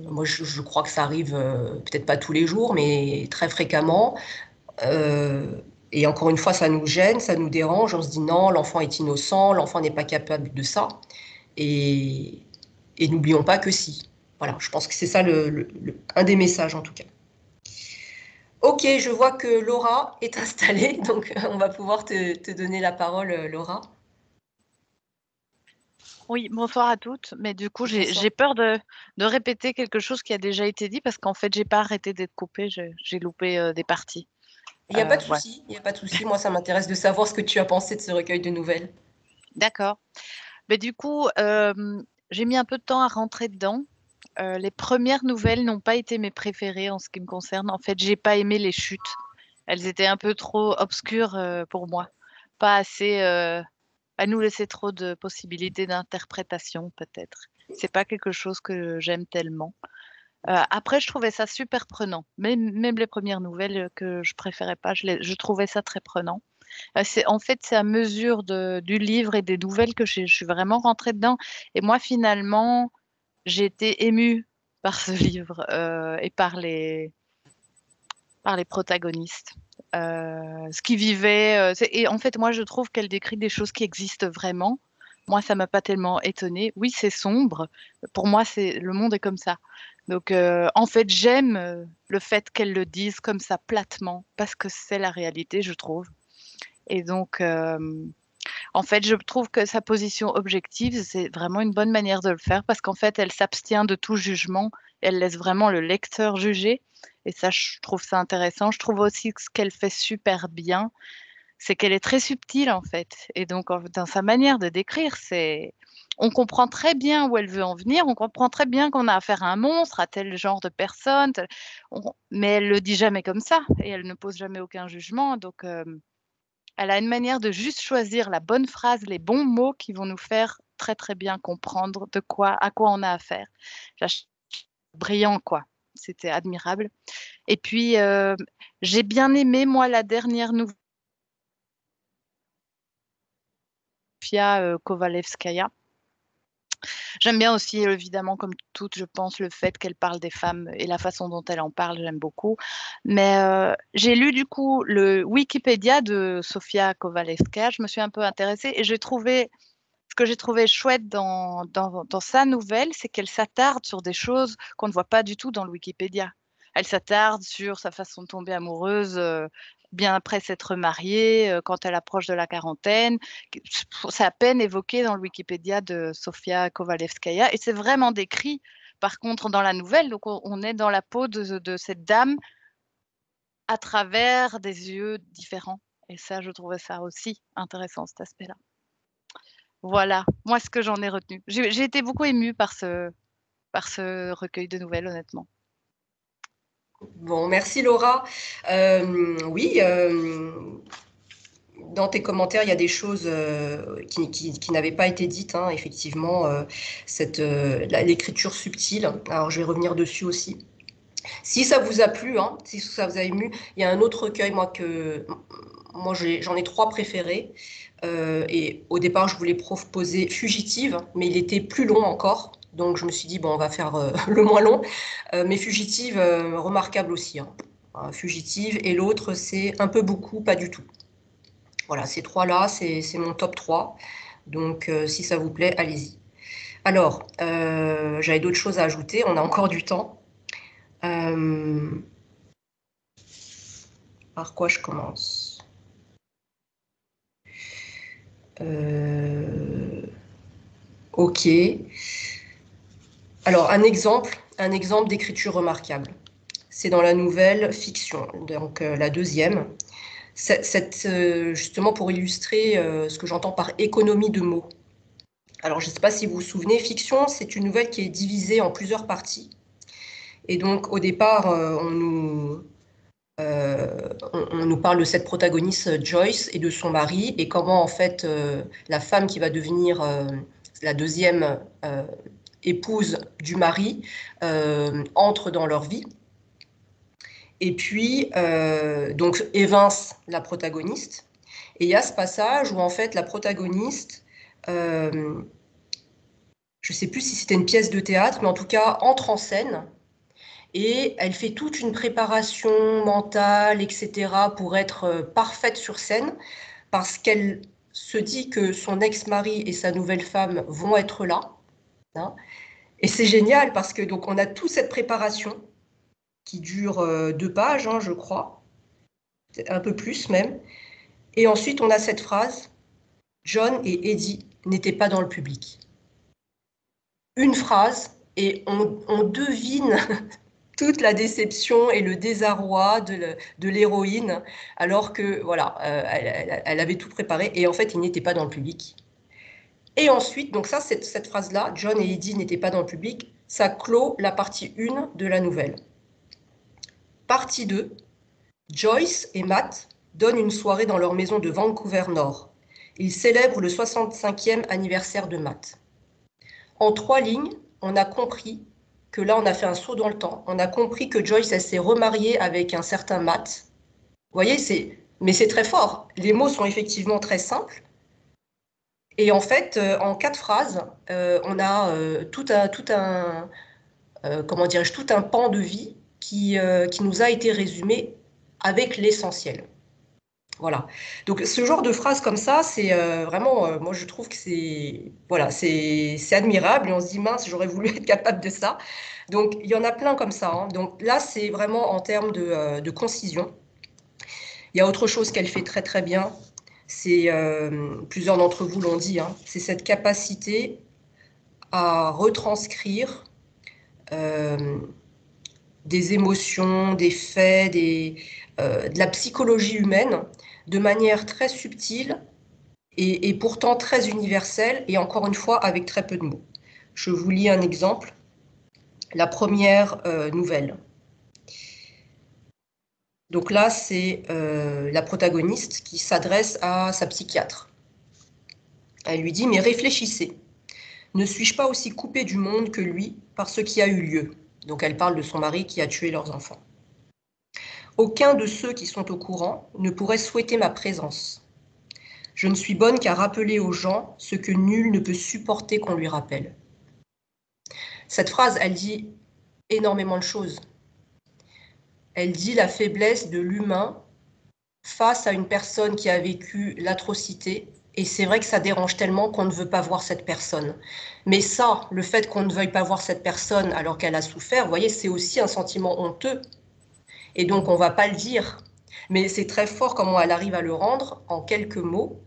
moi je crois que ça arrive peut-être pas tous les jours, mais très fréquemment. Et encore une fois, ça nous gêne, ça nous dérange. On se dit non, l'enfant est innocent, l'enfant n'est pas capable de ça. Et n'oublions pas que si. Voilà, je pense que c'est ça un des messages en tout cas. Ok, je vois que Laura est installée, donc on va pouvoir te donner la parole, Laura. Oui, bonsoir à toutes. Mais du coup, Bonsoir. j'ai peur de répéter quelque chose qui a déjà été dit parce qu'en fait, j'ai pas arrêté d'être coupée. J'ai loupé des parties. Il n'y a pas de Voilà. souci, il n'y a pas de souci. Moi, ça m'intéresse de savoir ce que tu as pensé de ce recueil de nouvelles. D'accord. Mais du coup, j'ai mis un peu de temps à rentrer dedans. Les premières nouvelles n'ont pas été mes préférées en ce qui me concerne. En fait, j'ai pas aimé les chutes. Elles étaient un peu trop obscures pour moi. Pas assez. À nous laisser trop de possibilités d'interprétation, peut-être. C'est pas quelque chose que j'aime tellement. Après, je trouvais ça super prenant. Même les premières nouvelles que je préférais pas, je trouvais ça très prenant. En fait, c'est à mesure du livre et des nouvelles que je suis vraiment rentrée dedans. Et moi, finalement, j'ai été émue par ce livre et par les protagonistes. Ce qu'ils vivaient. Et en fait, moi, je trouve qu'elle décrit des choses qui existent vraiment. Moi, ça m'a pas tellement étonnée. Oui, c'est sombre. Pour moi, le monde est comme ça. Donc, en fait, j'aime le fait qu'elle le dise comme ça platement, parce que c'est la réalité, je trouve. Et donc, en fait, je trouve que sa position objective, c'est vraiment une bonne manière de le faire, parce qu'en fait, elle s'abstient de tout jugement. Elle laisse vraiment le lecteur juger. Et ça, je trouve ça intéressant. Je trouve aussi que ce qu'elle fait super bien, c'est qu'elle est très subtile, en fait. Et donc, dans sa manière de décrire, on comprend très bien où elle veut en venir. On comprend très bien qu'on a affaire à un monstre, à tel genre de personne. Mais elle le dit jamais comme ça. Et elle ne pose jamais aucun jugement. Donc, elle a une manière de juste choisir la bonne phrase, les bons mots qui vont nous faire très, très bien comprendre à quoi on a affaire. Brillant, quoi. C'était admirable. Et puis, j'ai bien aimé, moi, la dernière nouvelle, Sofia Kovalevskaya. J'aime bien aussi, évidemment, comme toutes, je pense, le fait qu'elle parle des femmes et la façon dont elle en parle, j'aime beaucoup. Mais j'ai lu, du coup, le Wikipédia de Sofia Kovalevskaya. Je me suis un peu intéressée et ce que j'ai trouvé chouette dans sa nouvelle, c'est qu'elle s'attarde sur des choses qu'on ne voit pas du tout dans le Wikipédia. Elle s'attarde sur sa façon de tomber amoureuse bien après s'être mariée, quand elle approche de la quarantaine. C'est à peine évoqué dans le Wikipédia de Sofia Kovalevskaya. Et c'est vraiment décrit, par contre, dans la nouvelle. Donc, on est dans la peau de cette dame à travers des yeux différents. Et ça, je trouvais ça aussi intéressant, cet aspect-là. Voilà, moi, ce que j'en ai retenu. J'ai été beaucoup émue par ce recueil de nouvelles, honnêtement. Bon, merci Laura. Oui, dans tes commentaires, il y a des choses qui n'avaient pas été dites, hein, effectivement, l'écriture subtile. Alors, je vais revenir dessus aussi. Si ça vous a plu, hein, si ça vous a ému, il y a un autre recueil, moi j'en ai 3 préférés. Et au départ, je voulais proposer Fugitive, mais il était plus long encore. Donc je me suis dit, bon, on va faire le moins long. Mais Fugitive, remarquable aussi, hein. Fugitive. Et l'autre, c'est Un peu beaucoup, pas du tout. Voilà, ces 3-là, c'est mon top 3. Donc si ça vous plaît, allez-y. Alors, j'avais d'autres choses à ajouter, on a encore du temps. Par quoi je commence? Ok. Alors, un exemple d'écriture remarquable. C'est dans la nouvelle Fiction, donc la deuxième. Justement, pour illustrer ce que j'entends par économie de mots. Alors, je ne sais pas si vous vous souvenez, Fiction, c'est une nouvelle qui est divisée en plusieurs parties. Et donc, au départ, on nous parle de cette protagoniste Joyce et de son mari et comment en fait la femme qui va devenir la deuxième épouse du mari entre dans leur vie. Et puis donc évince la protagoniste. Et il y a ce passage où en fait la protagoniste, je ne sais plus si c'était une pièce de théâtre, mais en tout cas entre en scène. Et elle fait toute une préparation mentale, etc., pour être parfaite sur scène, parce qu'elle se dit que son ex-mari et sa nouvelle femme vont être là. Hein. Et c'est génial, parce que donc on a toute cette préparation qui dure 2 pages, hein, je crois, un peu plus même. Et ensuite, on a cette phrase, John et Eddie n'étaient pas dans le public. une phrase et on devine toute la déception et le désarroi de l'héroïne, alors que voilà, elle avait tout préparé et en fait, il n'était pas dans le public. Et ensuite, donc ça, cette phrase-là, John et Eddie n'étaient pas dans le public, ça clôt la partie 1 de la nouvelle. Partie 2, Joyce et Matt donnent une soirée dans leur maison de Vancouver Nord. Ils célèbrent le 65e anniversaire de Matt. En 3 lignes, on a compris que là, on a fait un saut dans le temps. On a compris que Joyce, elle s'est remariée avec un certain Matt. Vous voyez, mais c'est très fort. Les mots sont effectivement très simples. Et en fait, en 4 phrases, on a comment dirais-je, tout un pan de vie qui nous a été résumé avec l'essentiel. Voilà. Donc ce genre de phrase comme ça, c'est vraiment, moi je trouve que c'est voilà, c'est admirable et on se dit mince, j'aurais voulu être capable de ça. Donc il y en a plein comme ça, hein. Donc là, c'est vraiment en termes de concision. Il y a autre chose qu'elle fait très très bien, c'est plusieurs d'entre vous l'ont dit, hein, c'est cette capacité à retranscrire des émotions, des faits, de la psychologie humaine de manière très subtile et pourtant très universelle et encore une fois avec très peu de mots. Je vous lis un exemple. La première nouvelle. Donc là, c'est la protagoniste qui s'adresse à sa psychiatre. Elle lui dit « Mais réfléchissez. Ne suis-je pas aussi coupée du monde que lui par ce qui a eu lieu ?» Donc elle parle de son mari qui a tué leurs enfants. « Aucun de ceux qui sont au courant ne pourrait souhaiter ma présence. Je ne suis bonne qu'à rappeler aux gens ce que nul ne peut supporter qu'on lui rappelle. » Cette phrase, elle dit énormément de choses. Elle dit la faiblesse de l'humain face à une personne qui a vécu l'atrocité. Et c'est vrai que ça dérange tellement qu'on ne veut pas voir cette personne. Mais ça, le fait qu'on ne veuille pas voir cette personne alors qu'elle a souffert, vous voyez, c'est aussi un sentiment honteux. Et donc, on ne va pas le dire. Mais c'est très fort comment elle arrive à le rendre en quelques mots,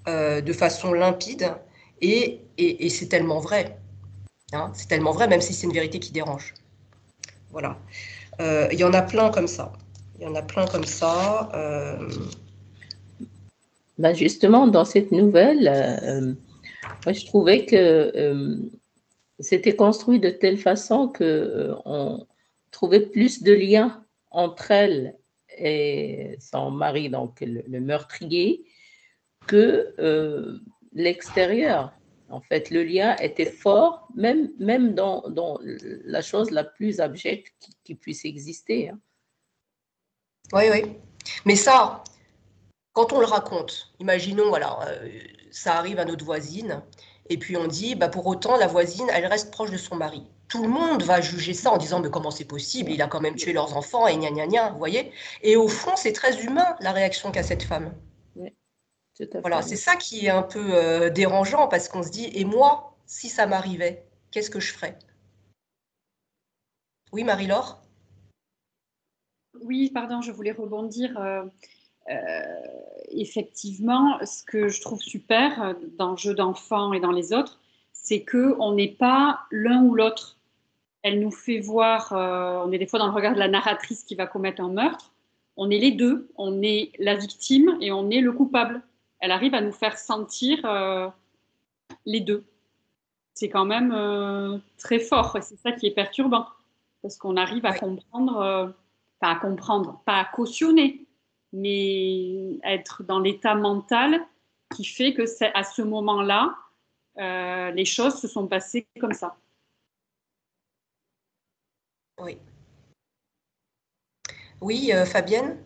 de façon limpide. Et c'est tellement vrai. Hein, c'est tellement vrai, même si c'est une vérité qui dérange. Voilà. Il y en a plein comme ça. Il y en a plein comme ça. Ben justement, dans cette nouvelle, moi, je trouvais que c'était construit de telle façon qu'on trouvait plus de liens entre elle et son mari, donc le meurtrier, que l'extérieur. En fait, le lien était fort, même dans la chose la plus abjecte qui puisse exister. Hein. Oui, oui. Mais ça, quand on le raconte, imaginons, voilà, ça arrive à notre voisine, et puis on dit, bah, pour autant, la voisine, elle reste proche de son mari. Tout le monde va juger ça en disant, mais comment c'est possible? Il a quand même tué leurs enfants, et gna gna gna, vous voyez? Et au fond, c'est très humain, la réaction qu'a cette femme. Oui, tout à Voilà, fait. c'est ça qui est un peu dérangeant, parce qu'on se dit, et moi, si ça m'arrivait, qu'est-ce que je ferais? Oui, Marie-Laure? Oui, pardon, je voulais rebondir. Effectivement, ce que je trouve super dans Jeux d'enfants et dans les autres, c'est qu'on n'est pas l'un ou l'autre. Elle nous fait voir, on est des fois dans le regard de la narratrice qui va commettre un meurtre, on est les deux, on est la victime et on est le coupable. Elle arrive à nous faire sentir les deux. C'est quand même très fort et c'est ça qui est perturbant parce qu'on arrive à comprendre, pas à comprendre, pas à cautionner, mais être dans l'état mental qui fait que c'est à ce moment-là, les choses se sont passées comme ça. Oui. Oui, Fabienne?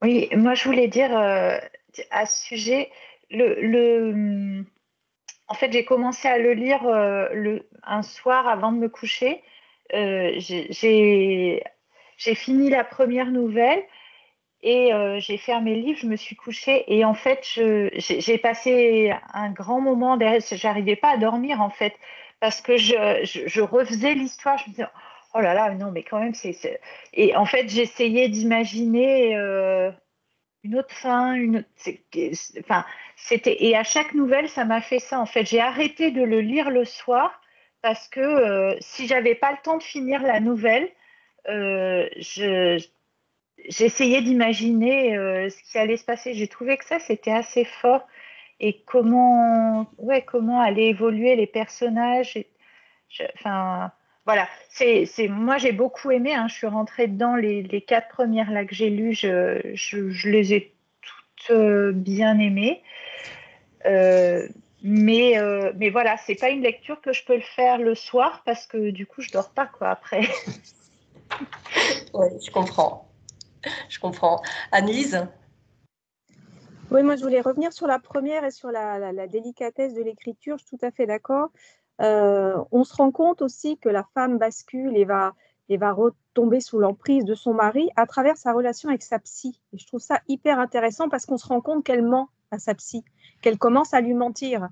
Oui, moi je voulais dire à ce sujet, en fait j'ai commencé à le lire un soir avant de me coucher. J'ai fini la première nouvelle et j'ai fermé le livre, je me suis couchée et en fait j'ai passé un grand moment derrière, j'arrivais pas à dormir en fait parce que je refaisais l'histoire, je me disais oh là là non mais quand même et en fait j'essayais d'imaginer une autre fin, enfin, et à chaque nouvelle, ça m'a fait ça. En fait, j'ai arrêté de le lire le soir parce que si j'avais pas le temps de finir la nouvelle, j'essayais d'imaginer ce qui allait se passer. J'ai trouvé que ça, c'était assez fort. Et comment allaient évoluer les personnages. Enfin, voilà. Moi, j'ai beaucoup aimé. Hein. Je suis rentrée dedans. Les 4 premières là que j'ai lues, je les ai toutes bien aimées. Mais voilà, c'est pas une lecture que je peux le faire le soir parce que du coup, je dors pas quoi après. Oui, je comprends. Je comprends. Annelise? Oui, moi je voulais revenir sur la première et sur la délicatesse de l'écriture, je suis tout à fait d'accord. On se rend compte aussi que la femme bascule et va retomber sous l'emprise de son mari à travers sa relation avec sa psy. Et je trouve ça hyper intéressant parce qu'on se rend compte qu'elle ment à sa psy, qu'elle commence à lui mentir,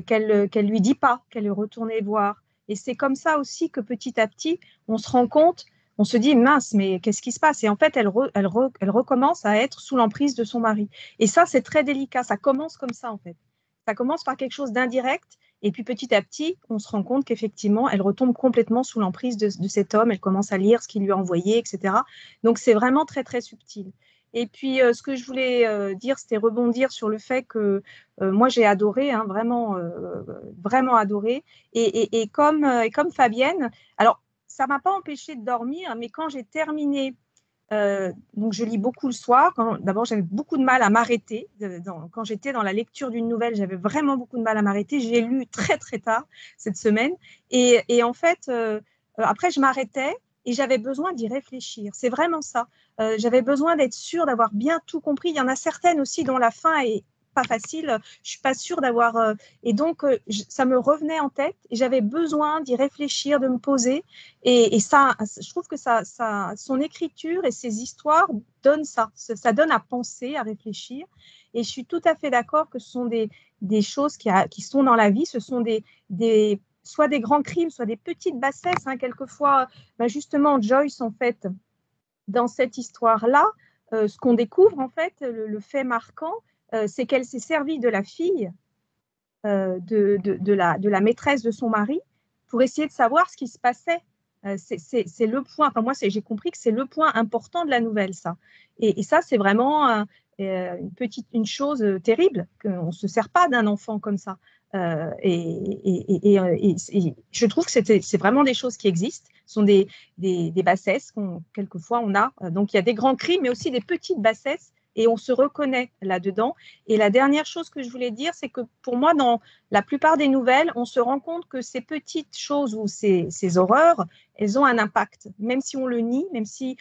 qu'elle lui dit pas qu'elle est retournée voir. Et c'est comme ça aussi que petit à petit, on se rend compte, on se dit mince, mais qu'est-ce qui se passe? Et en fait, elle recommence à être sous l'emprise de son mari. Et ça, c'est très délicat. Ça commence comme ça, en fait. Ça commence par quelque chose d'indirect. Et puis petit à petit, on se rend compte qu'effectivement, elle retombe complètement sous l'emprise de cet homme. Elle commence à lire ce qu'il lui a envoyé, etc. Donc, c'est vraiment très, très subtil. Et puis, ce que je voulais dire, c'était rebondir sur le fait que moi, j'ai adoré, hein, vraiment, vraiment adoré. Et comme Fabienne, alors, ça ne m'a pas empêché de dormir, mais quand j'ai terminé donc, je lis beaucoup le soir. D'abord, j'avais beaucoup de mal à m'arrêter. Quand j'étais dans la lecture d'une nouvelle, j'avais vraiment beaucoup de mal à m'arrêter. J'ai lu très, très tard cette semaine. Et en fait, après, je m'arrêtais et j'avais besoin d'y réfléchir. C'est vraiment ça. J'avais besoin d'être sûre d'avoir bien tout compris. Il y en a certaines aussi dont la fin est pas facile. Je suis pas sûre d'avoir. Et donc, ça me revenait en tête et j'avais besoin d'y réfléchir, de me poser. Et ça, je trouve que son écriture et ses histoires donnent ça. Ça donne à penser, à réfléchir. Et je suis tout à fait d'accord que ce sont des choses qui sont dans la vie. Ce sont soit des grands crimes, soit des petites bassesses. Hein. Quelquefois, justement, Joyce, en fait, dans cette histoire-là, ce qu'on découvre, en fait, le fait marquant, c'est qu'elle s'est servie de la fille de la maîtresse de son mari pour essayer de savoir ce qui se passait. C'est le point, enfin moi j'ai compris que c'est le point important de la nouvelle, ça. Et ça, c'est vraiment une chose terrible, qu'on ne se sert pas d'un enfant comme ça. Et je trouve que c'est vraiment des choses qui existent. Ce sont des bassesses quelquefois on a. Donc il y a des grands crimes, mais aussi des petites bassesses et on se reconnaît là-dedans. Et la dernière chose que je voulais dire, c'est que pour moi, dans la plupart des nouvelles, on se rend compte que ces petites choses ou ces horreurs, elles ont un impact, même si on le nie, même si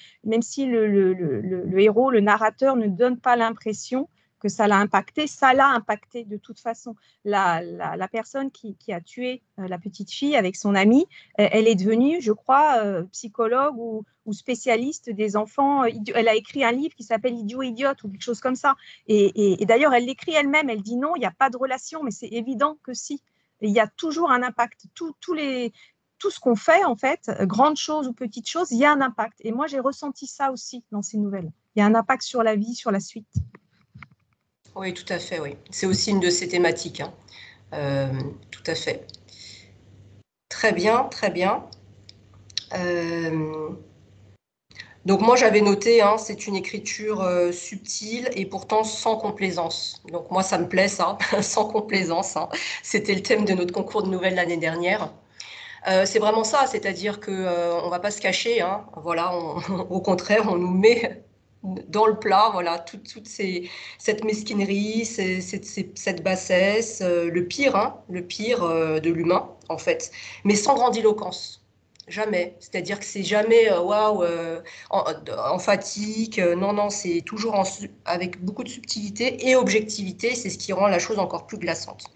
le héros, le narrateur ne donne pas l'impression que ça l'a impacté de toute façon. La personne qui a tué la petite fille avec son amie, elle est devenue, je crois, psychologue ou spécialiste des enfants. Elle a écrit un livre qui s'appelle Idiot, idiote ou quelque chose comme ça. Et d'ailleurs, elle l'écrit elle-même. Elle dit non, il n'y a pas de relation, mais c'est évident que si. Il y a toujours un impact. Tout ce qu'on fait, en fait, grandes choses ou petites choses, il y a un impact. Et moi, j'ai ressenti ça aussi dans ces nouvelles. Il y a un impact sur la vie, sur la suite. Oui, tout à fait, oui. C'est aussi une de ces thématiques. Hein. Tout à fait. Très bien, très bien. Donc moi j'avais noté, hein, c'est une écriture subtile et pourtant sans complaisance. Donc moi ça me plaît ça, sans complaisance. Hein. C'était le thème de notre concours de nouvelles l'année dernière. C'est vraiment ça, c'est-à-dire que on va pas se cacher. Hein. Voilà, au contraire, on nous met dans le plat, voilà, cette mesquinerie, cette bassesse, le pire, hein, de l'humain en fait, mais sans grandiloquence. Jamais. C'est-à-dire que c'est jamais waouh, emphatique. Non, non, c'est toujours avec beaucoup de subtilité et objectivité. C'est ce qui rend la chose encore plus glaçante.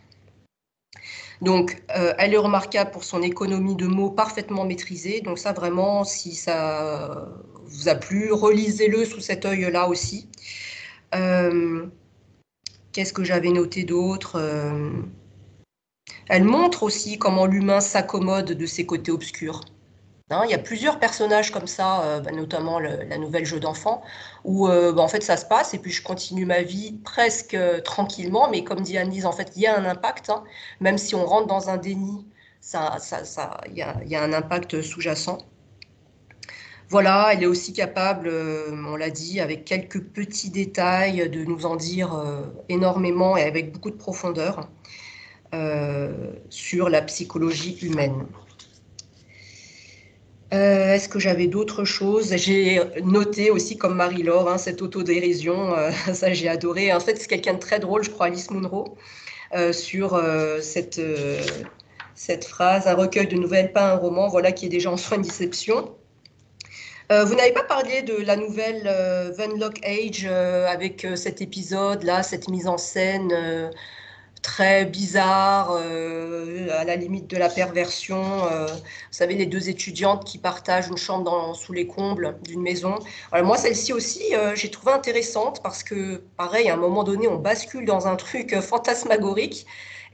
Donc, elle est remarquable pour son économie de mots parfaitement maîtrisée. Donc ça, vraiment, si ça vous a plu, relisez-le sous cet œil-là aussi. Qu'est-ce que j'avais noté d'autre? Elle montre aussi comment l'humain s'accommode de ses côtés obscurs. Hein, il y a plusieurs personnages comme ça, notamment la nouvelle Jeu d'enfant, où en fait ça se passe et puis je continue ma vie presque tranquillement, mais comme dit Annelise, en fait il y a un impact, hein, même si on rentre dans un déni, il y a un impact sous-jacent. Voilà, elle est aussi capable, on l'a dit, avec quelques petits détails, de nous en dire énormément et avec beaucoup de profondeur sur la psychologie humaine. Est-ce que j'avais d'autres choses? J'ai noté aussi, comme Marie-Laure, hein, cette autodérision, ça j'ai adoré. En fait, c'est quelqu'un de très drôle, je crois, Alice Munro, sur cette phrase, un recueil de nouvelles, pas un roman, voilà qui est déjà en soi une déception. Vous n'avez pas parlé de la nouvelle Venlock Age avec cet épisode-là, cette mise en scène très bizarre, à la limite de la perversion. Vous savez, les deux étudiantes qui partagent une chambre sous les combles d'une maison. Alors moi, celle-ci aussi, j'ai trouvé intéressante parce que, pareil, à un moment donné, on bascule dans un truc fantasmagorique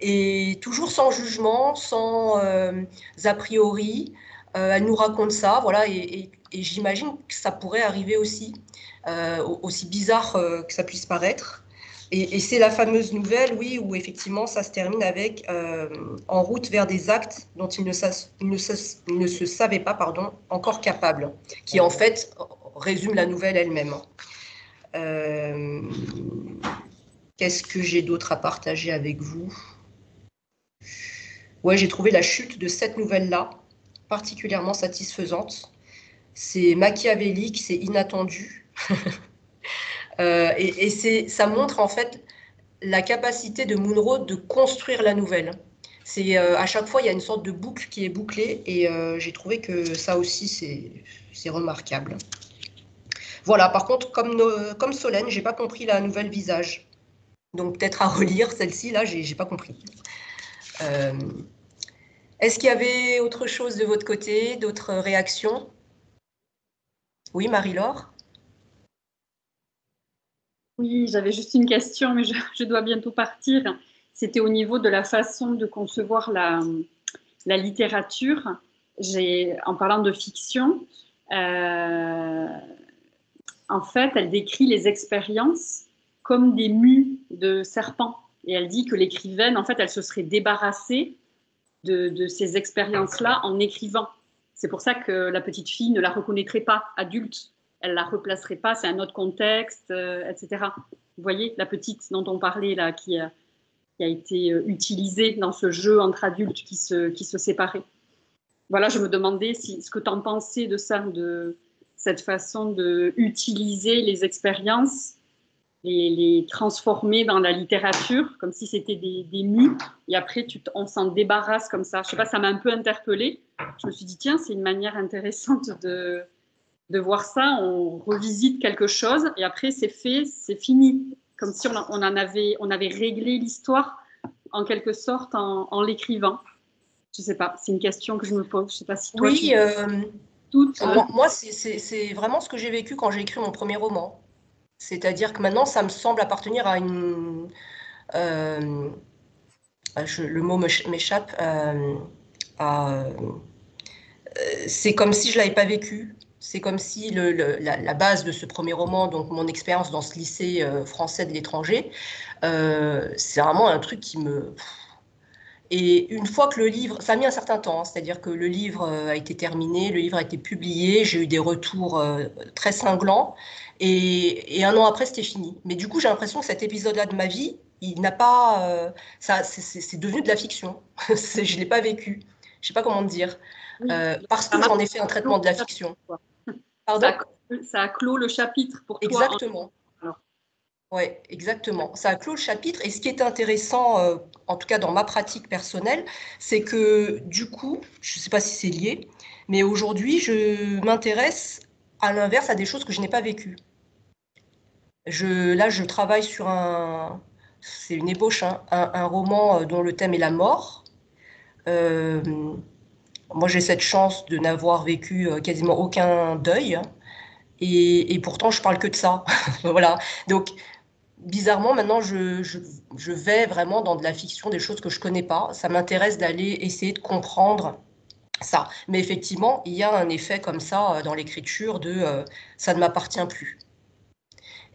et toujours sans jugement, sans a priori. Elle nous raconte ça, voilà, et j'imagine que ça pourrait arriver aussi, aussi bizarre que ça puisse paraître. Et c'est la fameuse nouvelle, oui, où effectivement ça se termine avec en route vers des actes dont il ne se savait pas, pardon, encore capable, qui en fait résume la nouvelle elle-même. Qu'est-ce que j'ai d'autre à partager avec vous? Ouais, j'ai trouvé la chute de cette nouvelle-là particulièrement satisfaisante. C'est machiavélique, c'est inattendu. Ça montre en fait la capacité de Munro de construire la nouvelle. C'est à chaque fois, il y a une sorte de boucle qui est bouclée et j'ai trouvé que ça aussi, c'est remarquable. Voilà, par contre, comme Solène, j'ai pas compris la nouvelle visage. Donc peut-être à relire celle-ci, là, j'ai pas compris. Est-ce qu'il y avait autre chose de votre côté, d'autres réactions? Oui, Marie-Laure? Oui, j'avais juste une question, mais je dois bientôt partir. C'était au niveau de la façon de concevoir la littérature. En parlant de fiction, en fait, elle décrit les expériences comme des mues de serpents. Et elle dit que l'écrivaine, en fait, elle se serait débarrassée de ces expériences-là en écrivant. C'est pour ça que la petite fille ne la reconnaîtrait pas adulte. Elle la replacerait pas, c'est un autre contexte, etc. Vous voyez, la petite dont on parlait là, qui a été utilisée dans ce jeu entre adultes qui se séparaient. Voilà, je me demandais ce que tu en pensais de ça, de cette façon d'utiliser les expériences, les transformer dans la littérature, comme si c'était des mues, et après on s'en débarrasse comme ça. Je sais pas, ça m'a un peu interpellée. Je me suis dit, tiens, c'est une manière intéressante de voir ça. On revisite quelque chose, et après c'est fait, c'est fini. Comme si on avait réglé l'histoire, en quelque sorte, en l'écrivant. Je sais pas, c'est une question que je me pose. Je sais pas si toi, oui, toutes. moi c'est vraiment ce que j'ai vécu quand j'ai écrit mon premier roman. C'est-à-dire que maintenant, ça me semble appartenir à une... le mot m'échappe. C'est comme si je ne l'avais pas vécu. C'est comme si la base de ce premier roman, donc mon expérience dans ce lycée français de l'étranger, c'est vraiment un truc qui me... Et une fois que le livre, ça a mis un certain temps, hein, c'est-à-dire que le livre a été terminé, le livre a été publié, j'ai eu des retours très cinglants, et un an après, c'était fini. Mais du coup, j'ai l'impression que cet épisode-là de ma vie, il n'a pas, c'est devenu de la fiction. Je ne l'ai pas vécu. Je ne sais pas comment te dire. Parce que j'en ai fait un traitement de la fiction. Pardon ? Ça a clos le chapitre pour toi. Exactement. Oui, exactement. Ça a clos le chapitre. Et ce qui est intéressant, en tout cas dans ma pratique personnelle, c'est que du coup, je ne sais pas si c'est lié, mais aujourd'hui, je m'intéresse à l'inverse à des choses que je n'ai pas vécues. Là, je travaille sur c'est une ébauche, hein, un roman dont le thème est la mort. Moi, j'ai cette chance de n'avoir vécu quasiment aucun deuil. Et pourtant, je parle que de ça. Voilà. Donc, bizarrement, maintenant, je vais vraiment dans de la fiction, des choses que je ne connais pas. Ça m'intéresse d'aller essayer de comprendre ça. Mais effectivement, il y a un effet comme ça dans l'écriture de ça ne m'appartient plus.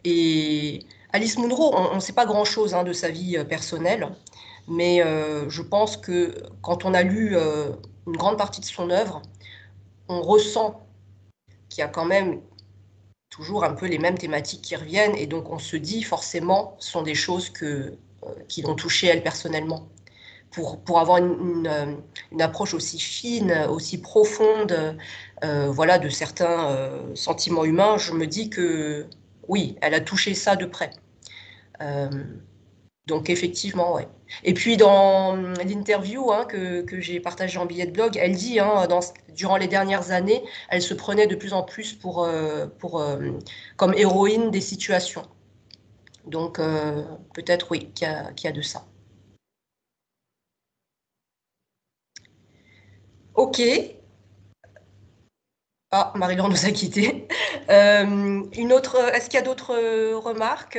Et Alice Munro, on ne sait pas grand-chose de sa vie personnelle, mais je pense que quand on a lu une grande partie de son œuvre, on ressent qu'il y a quand même toujours un peu les mêmes thématiques qui reviennent, et donc on se dit forcément ce sont des choses qui l'ont touchée elle personnellement. Pour avoir une approche aussi fine, aussi profonde voilà, de certains sentiments humains, je me dis que oui, elle a touché ça de près. Donc effectivement, ouais. Et puis dans l'interview que j'ai partagée en billet de blog, elle dit, durant les dernières années, elle se prenait de plus en plus comme héroïne des situations. Donc peut-être oui, qu'il y a de ça. Ok. Ah, Marie-Laure nous a quittés. Est-ce qu'il y a d'autres remarques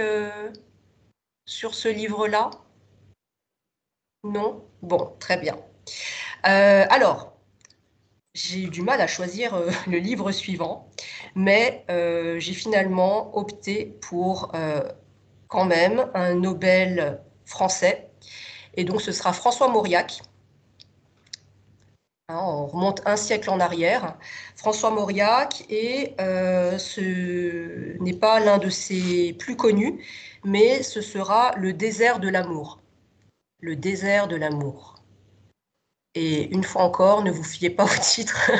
sur ce livre-là? Non? Bon, très bien. Alors, j'ai eu du mal à choisir le livre suivant, mais j'ai finalement opté pour quand même un Nobel français. Et donc, ce sera François Mauriac. On remonte un siècle en arrière. François Mauriac, et ce n'est pas l'un de ses plus connus, mais ce sera Le désert de l'amour. Le désert de l'amour. Et une fois encore, ne vous fiez pas au titre.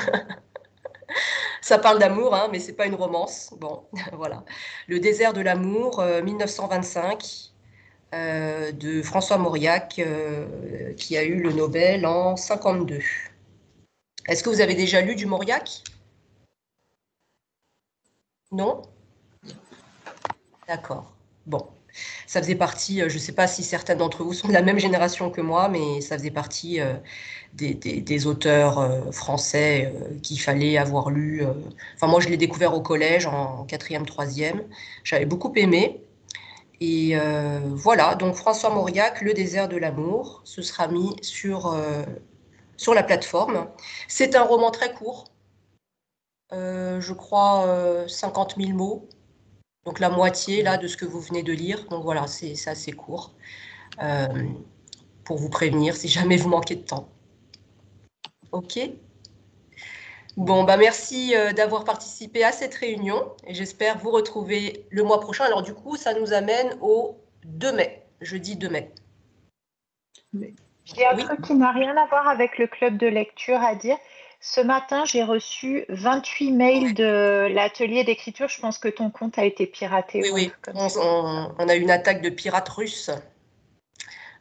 Ça parle d'amour, mais ce n'est pas une romance. Bon, voilà. Le désert de l'amour, 1925, de François Mauriac, qui a eu le Nobel en 1952. Est-ce que vous avez déjà lu du Mauriac? Non? D'accord. Bon. Ça faisait partie, je ne sais pas si certains d'entre vous sont de la même génération que moi, mais ça faisait partie des auteurs français qu'il fallait avoir lu. Enfin, moi, je l'ai découvert au collège, en 4e, 3e. J'avais beaucoup aimé. Et voilà, donc François Mauriac, Le désert de l'amour, ce sera mis sur la plateforme. C'est un roman très court, je crois 50 000 mots. Donc la moitié là de ce que vous venez de lire. Donc voilà, c'est assez court pour vous prévenir si jamais vous manquez de temps. Ok. Bon, merci d'avoir participé à cette réunion et j'espère vous retrouver le mois prochain. Alors du coup, ça nous amène au 2 mai, jeudi 2 mai. J'ai un truc qui n'a rien à voir avec le club de lecture à dire. Ce matin, j'ai reçu 28 mails de l'atelier d'écriture. Je pense que ton compte a été piraté. Oui, on a eu une attaque de pirates russes.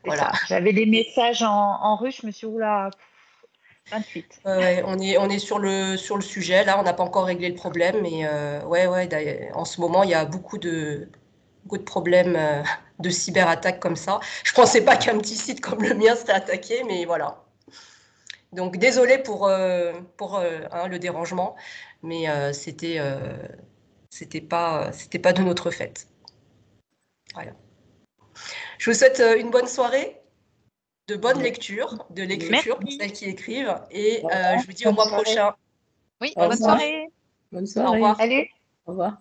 Voilà. J'avais des messages en russe. Je me suis dit, oula, 28. On est sur le sujet. Là, on n'a pas encore réglé le problème. Mais en ce moment, il y a beaucoup de problèmes de cyberattaques comme ça. Je ne pensais pas qu'un petit site comme le mien serait attaqué, mais voilà. Donc, désolé pour le dérangement, mais c'était pas de notre fait. Voilà. Je vous souhaite une bonne soirée, de bonnes lectures, de l'écriture pour celles qui écrivent, et je vous dis au mois prochain. Oui, bonne soirée. Bonne soirée. Au revoir. Allez. Au revoir.